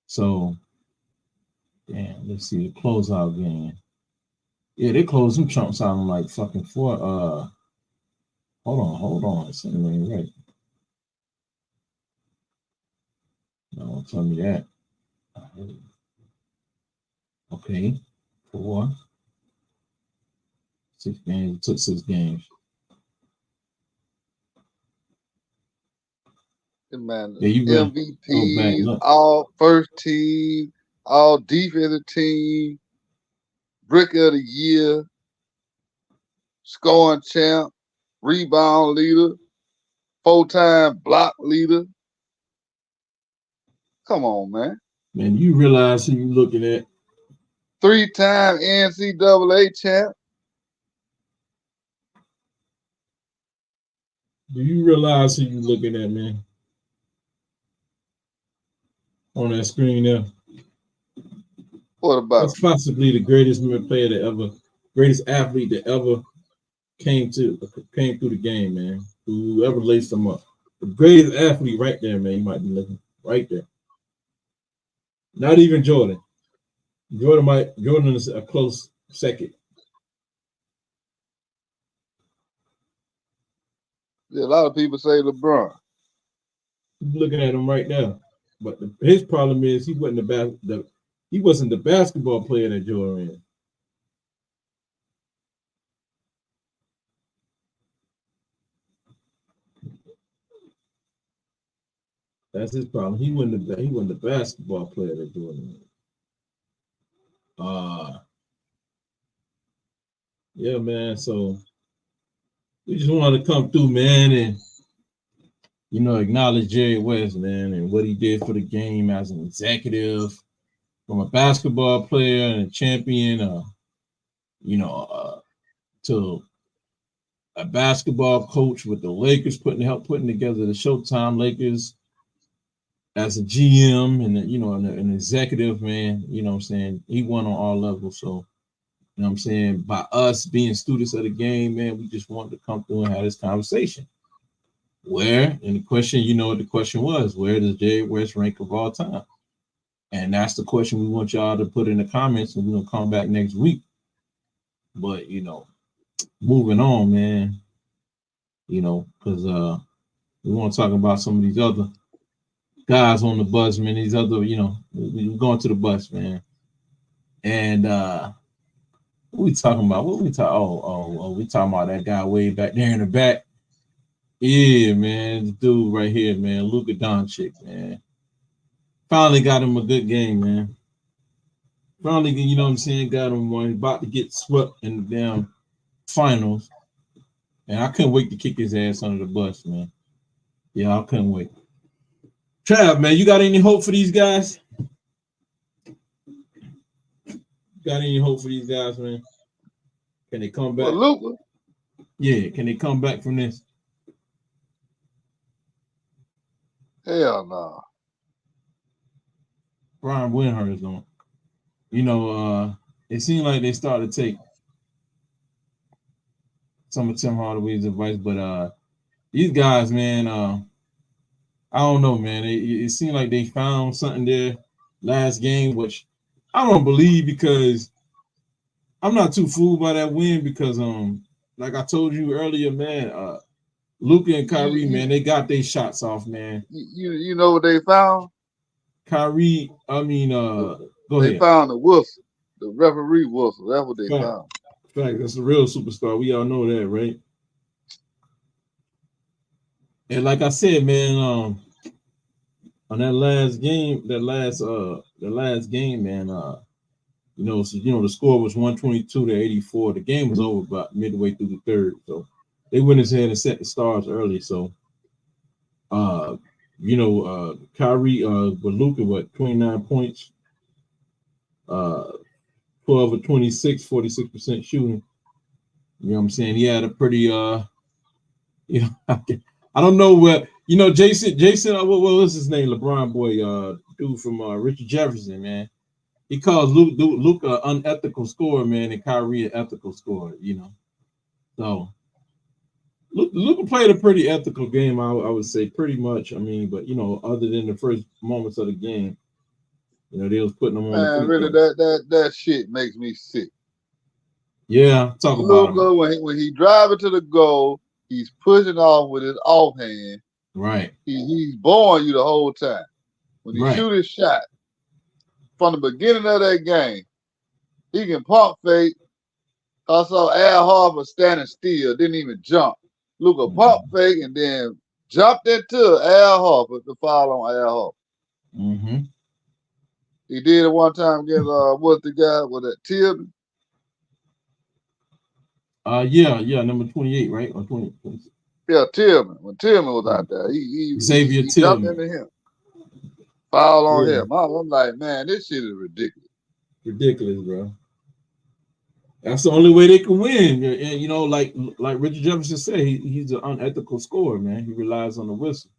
Speaker 1: So, damn, let's see the closeout game. Yeah, they closed them chunks out in like fucking 4. Hold on. Something ain't right. No, don't tell me that. Okay, 4, 6 games. It took 6 games.
Speaker 2: Man,
Speaker 1: Yeah, you better go back.
Speaker 2: MVPs,
Speaker 1: Look,
Speaker 2: all first team, all defensive team, brick of the year, scoring champ, rebound leader, 4-time block leader. Come on, man.
Speaker 1: man, you realize who you looking at?
Speaker 2: 3-time NCAA champ.
Speaker 1: Do you realize who you looking at, man? On that screen there.
Speaker 2: What about
Speaker 1: That's possibly the greatest player greatest athlete that ever came through the game, man. Whoever laced them up. The greatest athlete right there, man. You might be looking right there. Not even Jordan. Jordan is a close second.
Speaker 2: Yeah, a lot of people say LeBron.
Speaker 1: You're looking at him right now. But his problem is he wasn't he wasn't the basketball player that Jordan is. That's his problem. He wasn't the basketball player that Jordan is. Yeah, man. So we just wanted to come through, man, and acknowledge Jerry West, man, and what he did for the game as an executive, from a basketball player and a champion, to a basketball coach with the Lakers, putting together the Showtime Lakers as a GM and an executive, man. You know what I'm saying? He won on all levels. So, you know what I'm saying? By us being students of the game, man, we just wanted to come through and have this conversation. And the question, what the question was, where does Jerry West rank of all time? And that's the question we want y'all to put in the comments, and we're gonna come back next week. But moving on, man. you know, because we want to talk about some of these other guys on the bus, man. These other, you know, we going to the bus, man. And what we talking about? What we talk? We talking about that guy way back there in the back. Yeah, man, the dude right here, man, Luka Doncic, man. Finally got him a good game, man. Finally, you know what I'm saying, got him one. He's about to get swept in the damn finals. And I couldn't wait to kick his ass under the bus, man. Yeah, I couldn't wait. Trav, man, you got any hope for these guys? Got any hope for these guys, man? Can they come back?
Speaker 2: Well, Luka.
Speaker 1: Yeah, can they come back from this?
Speaker 2: Hell no.
Speaker 1: Brian Windhorst don't. You know, it seemed like they started to take some of Tim Hardaway's advice, but these guys, man, I don't know, man. It seemed like they found something there last game, which I don't believe because I'm not too fooled by that win because like I told you earlier, man, Luka and Kyrie, man, they got their shots off, man.
Speaker 2: You know what they found?
Speaker 1: Kyrie, I mean, go
Speaker 2: they
Speaker 1: ahead.
Speaker 2: Found the whistle, the referee whistle. That's what they found.
Speaker 1: Fact, that's a real superstar. We all know that, right? And like I said, man, on that last game, the last game, man, the score was 122 to 84. The game was over about midway through the third, so they went ahead and set the stars early. So, Kyrie, with Luka, 29 points, 12 of 26, 46% shooting. You know what I'm saying? He had a pretty, I don't know what, Jason, what was his name? LeBron boy, dude from Richard Jefferson, man. He calls Luke an unethical scorer, man, and Kyrie an ethical scorer, So Luka played a pretty ethical game, I would say, pretty much. I mean, but other than the first moments of the game, they was putting them on the free
Speaker 2: really,
Speaker 1: throw.
Speaker 2: that shit makes me sick.
Speaker 1: Yeah, talk about him.
Speaker 2: Luka, when he driving to the goal, he's pushing off with his offhand.
Speaker 1: Right.
Speaker 2: He's boring you the whole time. When he shoot his shot from the beginning of that game, he can pump fake. I saw Al Harper standing still, didn't even jump. Luka pump fake and then jumped into Al Harper to foul on Al Harper.
Speaker 1: Mm-hmm.
Speaker 2: He did it one time against what's the guy with that Tillman?
Speaker 1: Yeah, number 28, right? Or 20.
Speaker 2: Yeah, Tillman. When Tillman was out there, he
Speaker 1: Tillman.
Speaker 2: Jumped into him. Foul on him. I'm like, man, this shit is ridiculous.
Speaker 1: Ridiculous, bro. That's the only way they can win. And like Richard Jefferson said, he's an unethical scorer, man. He relies on the whistle.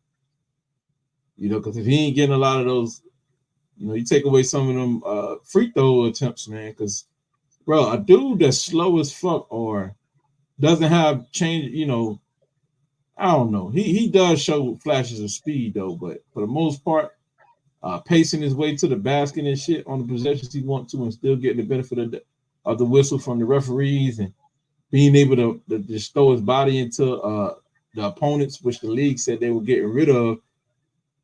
Speaker 1: Because if he ain't getting a lot of those, you take away some of them free throw attempts, man. Because, bro, a dude that's slow as fuck or doesn't have change, I don't know. He does show flashes of speed though, but for the most part, pacing his way to the basket and shit on the possessions he wants to, and still getting the benefit of the whistle from the referees and being able to just throw his body into the opponents, which the league said they were getting rid of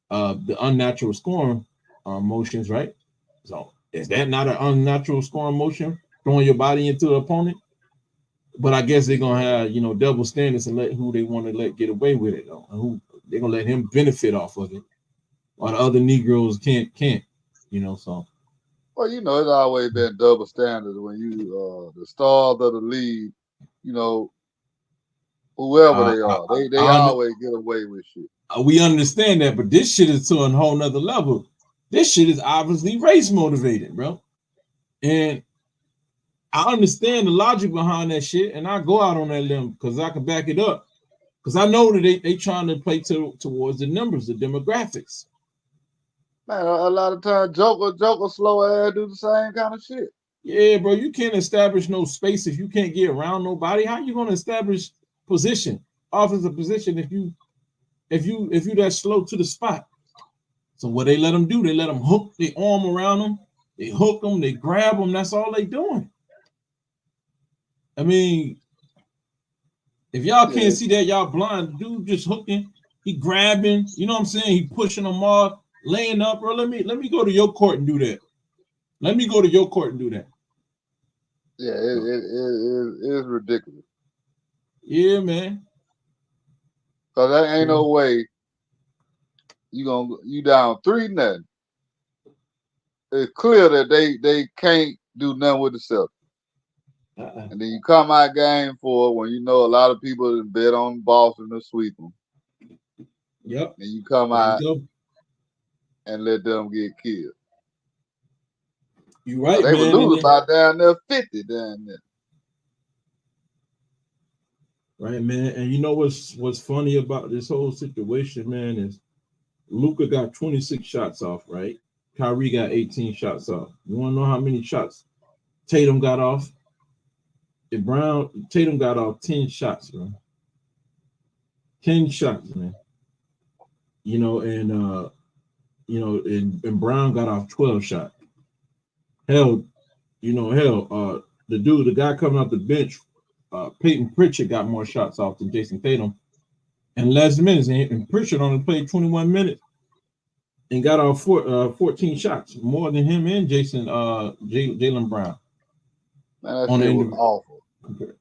Speaker 1: the unnatural scoring motions, right? So is that not an unnatural scoring motion, throwing your body into the opponent? But I guess they're gonna have double standards and let who they want to let get away with it, though, and who they're gonna let him benefit off of it, while the other Negroes can't. So.
Speaker 2: Well, it's always been double standards when you the stars of the league, whoever they are, they always get away with shit.
Speaker 1: We understand that, but this shit is to a whole nother level. This shit is obviously race motivated, bro, and I understand the logic behind that shit, and I go out on that limb because I can back it up. Because I know that they trying to play towards the numbers, the demographics.
Speaker 2: Man, a lot of times Joker slow ass do the same kind of shit.
Speaker 1: Yeah, bro, you can't establish no space if you can't get around nobody. How you gonna establish position, offensive position if you that slow to the spot? So what they let them do, they let them hook their arm around them, they hook them, they grab them. That's all they doing. I mean, If y'all can't see that, y'all blind. Dude just hooking, he grabbing, you know what I'm saying? He pushing them off, laying up, bro. Let me go to your court and do that. Let me go to your court and do that.
Speaker 2: Yeah, it is ridiculous.
Speaker 1: Yeah, man.
Speaker 2: Cause there ain't no way you down 3-0. It's clear that they can't do nothing with the Celtics. And then you come out game 4 when you know a lot of people bet on Boston to sweep them.
Speaker 1: Yep.
Speaker 2: And you come out and let them get killed.
Speaker 1: You right,
Speaker 2: they
Speaker 1: man.
Speaker 2: They were losing about down there 50 down there.
Speaker 1: Right, man. And you know what's funny about this whole situation, man, is Luka got 26 shots off, right? Kyrie got 18 shots off. You want to know how many shots Tatum got off? Tatum got off 10 shots, man. 10 shots, man. You know, and and Brown got off 12 shots. The guy coming off the bench, Peyton Pritchard got more shots off than Jason Tatum in less minutes, and Pritchard only played 21 minutes and got off 14 shots, more than him and Jaylen Brown.
Speaker 2: Man, that shit was awful.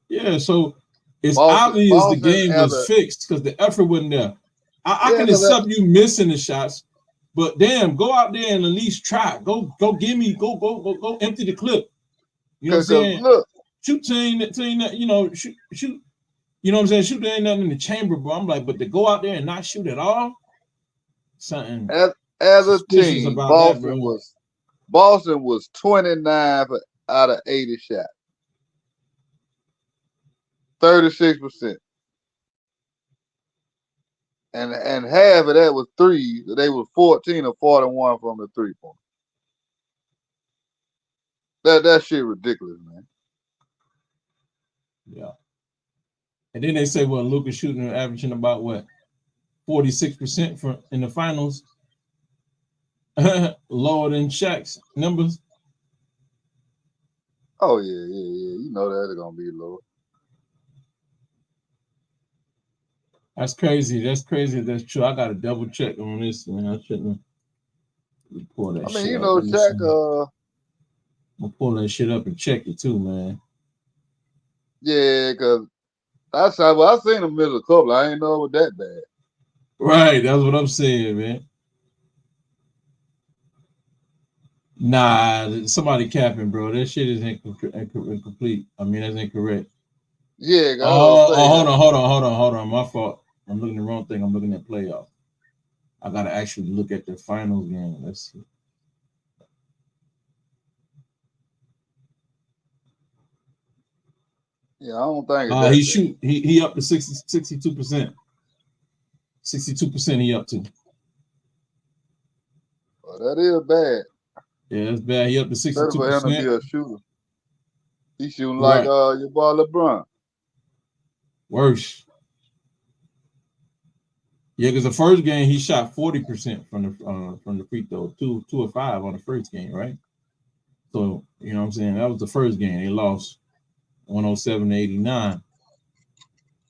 Speaker 1: Yeah, so it's obvious the game was fixed because the effort wasn't there. I can accept you missing the shots, but damn, go out there and at least try. Go empty the clip. You know what I'm saying?
Speaker 2: Look,
Speaker 1: shoot that, you know, shoot. You know what I'm saying? Shoot, there ain't nothing in the chamber, bro. I'm like, but to go out there and not shoot at all, something.
Speaker 2: As a team, Boston was 29 out of 80 shots, 36%, and half of that was threes. They were 14 or 41 from the 3-point. That shit ridiculous, man.
Speaker 1: Yeah. And then they say, well, Luka shooting and averaging about what, 46% in the finals, lower than Shaq's numbers.
Speaker 2: Oh yeah. You know that's gonna be low.
Speaker 1: That's crazy. That's true. I gotta double check on this, man. I shouldn't pull that.
Speaker 2: You know, Shaq.
Speaker 1: I'm gonna pull that shit up and check it too, man.
Speaker 2: Yeah, cause I seen him miss a couple. I ain't know it was that bad.
Speaker 1: Right, that's what I'm saying, man. Nah, somebody capping, bro. That shit is incomplete. I mean, that's incorrect.
Speaker 2: Yeah.
Speaker 1: Hold on. My fault. I'm looking at the wrong thing. I'm looking at playoff. I gotta actually look at the finals game. Let's see.
Speaker 2: Yeah, I don't think
Speaker 1: he up to 62%. 62% he up to.
Speaker 2: Well, that is bad.
Speaker 1: Yeah, that's bad. He up to 62%.
Speaker 2: Better for him to be a shooter. He's shooting like your boy LeBron.
Speaker 1: Worse. Yeah, because the first game he shot 40% from the free throw, 2 of 5 on the first game, right? So you know what I'm saying, that was the first game. They lost 107-89.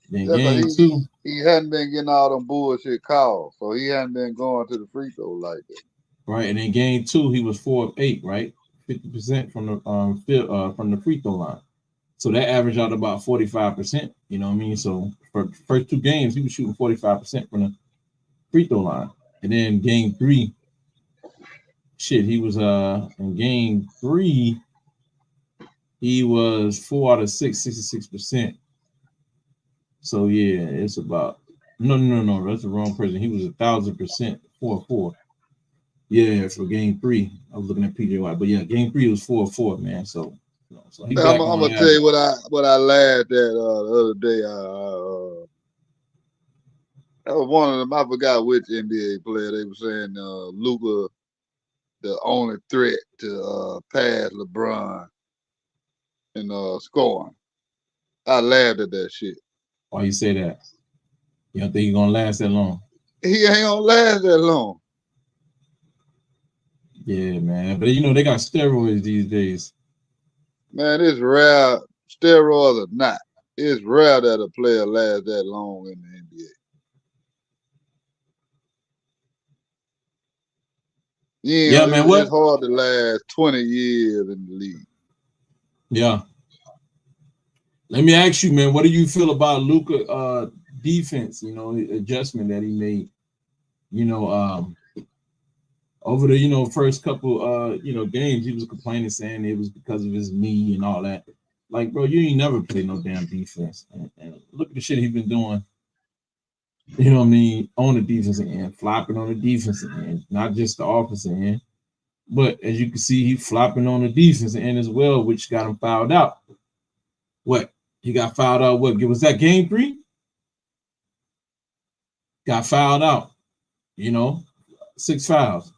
Speaker 1: Then game 2,
Speaker 2: he hadn't been getting all them bullshit calls, so he hadn't been going to the free throw like that.
Speaker 1: Right, and then game 2 he was 4 of 8, right? 50% from the free throw line. So that averaged out about 45%. You know what I mean? So for the first 2 games he was shooting 45% from the free throw line, and then game 3, he was in game 3 he was 4 out of 6, 66%. So yeah, it's about no, that's the wrong person. He was 1,000%, 4-4. Yeah, for game 3, I was looking at PJ White, but yeah, game 3 was 4-4, man. So he
Speaker 2: I'm gonna tell you what I laughed at the other day. That was one of them. I forgot which NBA player they were saying. Luka, the only threat to pass LeBron in scoring. I laughed at that shit.
Speaker 1: Why you say that? You don't think he's gonna last that long?
Speaker 2: He ain't gonna last that long.
Speaker 1: Yeah, man. But you know they got steroids these days.
Speaker 2: Man, it's rare, steroids or not. it's rare that a player lasts that long in the NBA.
Speaker 1: Yeah, man.
Speaker 2: It's
Speaker 1: What?
Speaker 2: hard to last 20 years in the league.
Speaker 1: Yeah. Let me ask you, man. What do you feel about Luka defense? You know, the adjustment that he made. You know, over the first couple games, he was complaining, saying it was because of his knee and all that. Like, bro, you ain't never played no damn defense. And look at the shit he's been doing. You know what I mean? On the defensive end, flopping on the defensive end, not just the offensive end. But as you can see, he's flopping on the defensive end as well, which got him fouled out. What? He got fouled out. What? Was that game 3? Got fouled out. 6 fouls.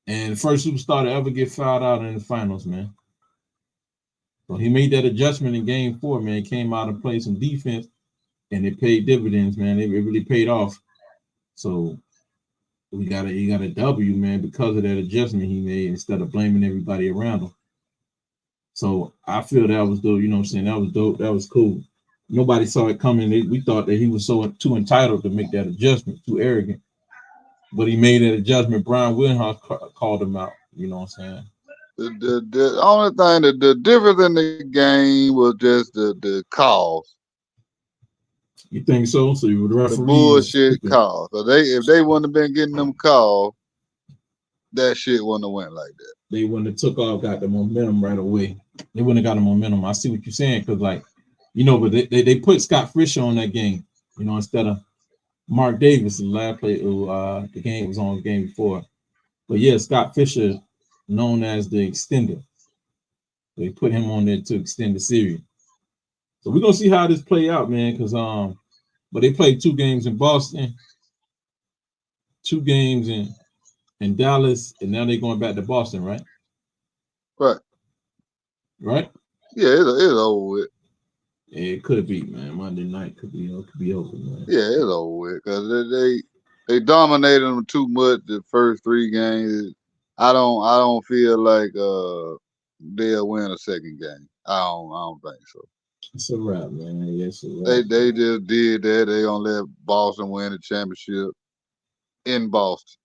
Speaker 1: And the first superstar to ever get fouled out in the finals, man. So he made that adjustment in game 4, man. Came out and played some defense, and it paid dividends, man. It really paid off. So he got a W, man, because of that adjustment he made instead of blaming everybody around him. So I feel that was dope. You know what I'm saying? That was dope. That was cool. Nobody saw it coming. We thought that he was too entitled to make that adjustment, too arrogant. But he made that adjustment. Brian Windhorst called him out. You know what I'm saying?
Speaker 2: The only thing that the difference in the game was just the calls.
Speaker 1: You think so? So you would referee
Speaker 2: the bullshit calls. So if they wouldn't have been getting them calls, that shit wouldn't have went like that.
Speaker 1: They wouldn't have took off, got the momentum right away. They wouldn't have got the momentum. I see what you're saying, because but they put Scott Fisher on that game, instead of Mark Davis, the last play the game was on the game before. But yeah, Scott Fisher, known as the extender. They put him on there to extend the series. So we're gonna see how this play out, man, because but they played 2 games in Boston, 2 games in Dallas, and now they're going back to Boston, right?
Speaker 2: Right.
Speaker 1: Right?
Speaker 2: Yeah, it's over with.
Speaker 1: Yeah, it could be, man. Monday night could be over, man.
Speaker 2: Yeah, it's over with because they dominated them too much the first 3 games. I don't feel like they'll win a second game. I don't think so.
Speaker 1: It's a wrap, man. Yes, yeah,
Speaker 2: they just did that. They gonna let Boston win the championship in Boston.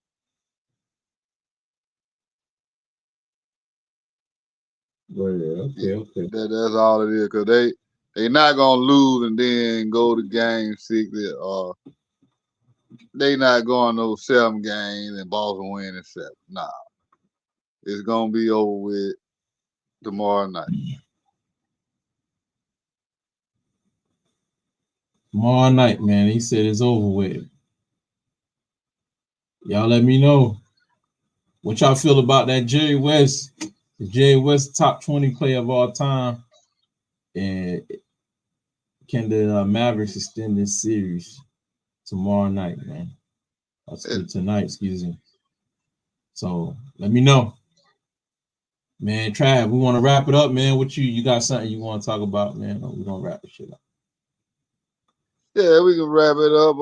Speaker 1: Okay.
Speaker 2: That's all it is, because they not gonna lose and then go to game 6. They not going those 7 games and Boston winning 7. Nah, it's gonna be over with tomorrow night.
Speaker 1: Tomorrow night, man. He said it's over with. Y'all let me know what y'all feel about that Jerry West. The Jerry West top 20 player of all time. And can the Mavericks extend this series tomorrow night, man? Tonight, excuse me. So let me know. Man, Trav, we want to wrap it up, man. What you got something you want to talk about, man? We're gonna wrap this shit up.
Speaker 2: Yeah, we can wrap it up.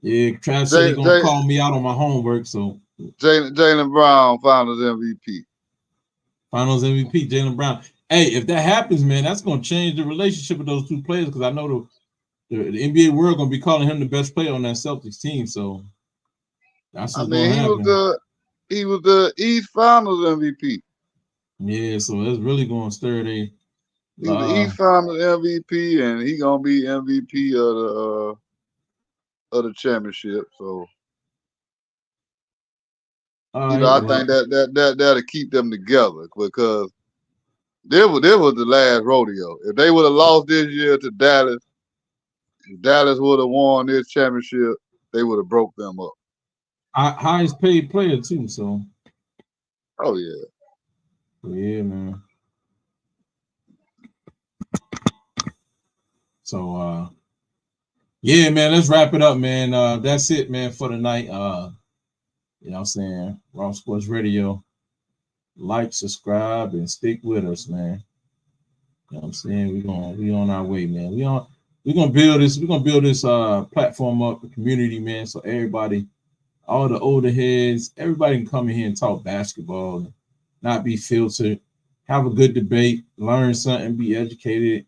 Speaker 1: Yeah, Trav said he's gonna call me out on my homework, so
Speaker 2: Jaylen Brown, Finals MVP.
Speaker 1: Finals MVP, Jaylen Brown. Hey, if that happens, man, that's gonna change the relationship of those 2 players, because I know the NBA world gonna be calling him the best player on that Celtics team. So that's what's gonna happen.
Speaker 2: He was the East Finals MVP.
Speaker 1: Yeah, so that's really gonna stir the.
Speaker 2: He's the East Finals MVP, and he gonna be MVP of the championship. So I think that'll keep them together, because this was the last rodeo. If they would have lost this year to Dallas, if Dallas would have won this championship, they would have broke them up.
Speaker 1: Highest paid player too, so.
Speaker 2: Oh yeah.
Speaker 1: Yeah, man. So yeah, man, let's wrap it up, man. That's it, man, for tonight. You know what I'm saying? Raw Sports Radio. Like, subscribe, and stick with us, man. You know what I'm saying? We on our way, man. We're gonna build this platform up, the community, man, so everybody, all the older heads, everybody can come in here and talk basketball and not be filtered, have a good debate, learn something, be educated,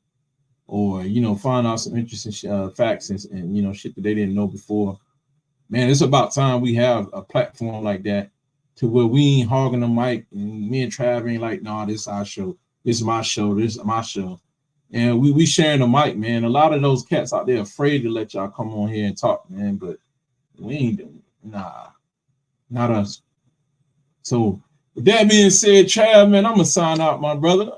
Speaker 1: or find out some interesting facts and shit that they didn't know before. Man, it's about time we have a platform like that to where we ain't hogging the mic and me and Trav ain't like, nah, this is our show, this is my show, this is my show. And we sharing the mic, man. A lot of those cats out there afraid to let y'all come on here and talk, man. But we ain't doing not us. So with that being said, Trav, man, I'm gonna sign out, my brother.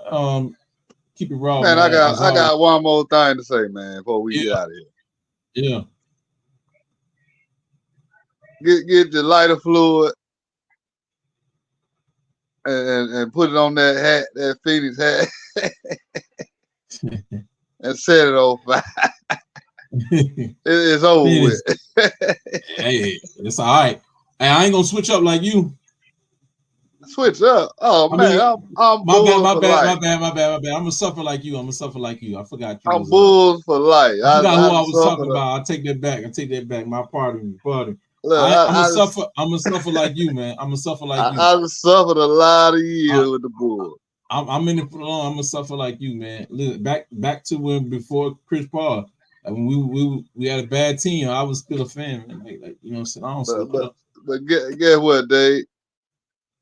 Speaker 1: Keep it raw, man.
Speaker 2: I got one more thing to say, man, before we get out of
Speaker 1: here.
Speaker 2: Yeah. Get the lighter fluid and put it on that hat, that Phoenix hat, and set it on fire. It's over with.
Speaker 1: Hey, it's all right. Hey, I ain't gonna switch up like you.
Speaker 2: Switch up. Oh man, I'm
Speaker 1: my bad. I'm gonna suffer like you. I forgot you.
Speaker 2: I'm bulls for life.
Speaker 1: I forgot who I was talking about. I take that back. My pardon. Look, I'm gonna suffer like you, man. I'm gonna suffer like you.
Speaker 2: I've suffered a lot of years with the Bulls.
Speaker 1: I'm in it for long. I'm gonna suffer like you, man. Look, back to when before Chris Paul, when we had a bad team, I was still a fan, man. Like you know what I'm saying?
Speaker 2: But guess what, Dave?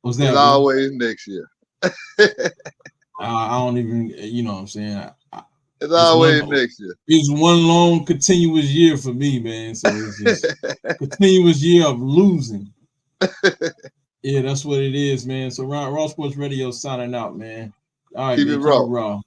Speaker 1: What's that?
Speaker 2: It's always next year.
Speaker 1: I don't even, you know what I'm saying?
Speaker 2: It's always next year.
Speaker 1: It's one long continuous year for me, man. So it's just continuous year of losing. Yeah, that's what it is, man. So Raw Sports Radio signing out, man. All right, keep it raw.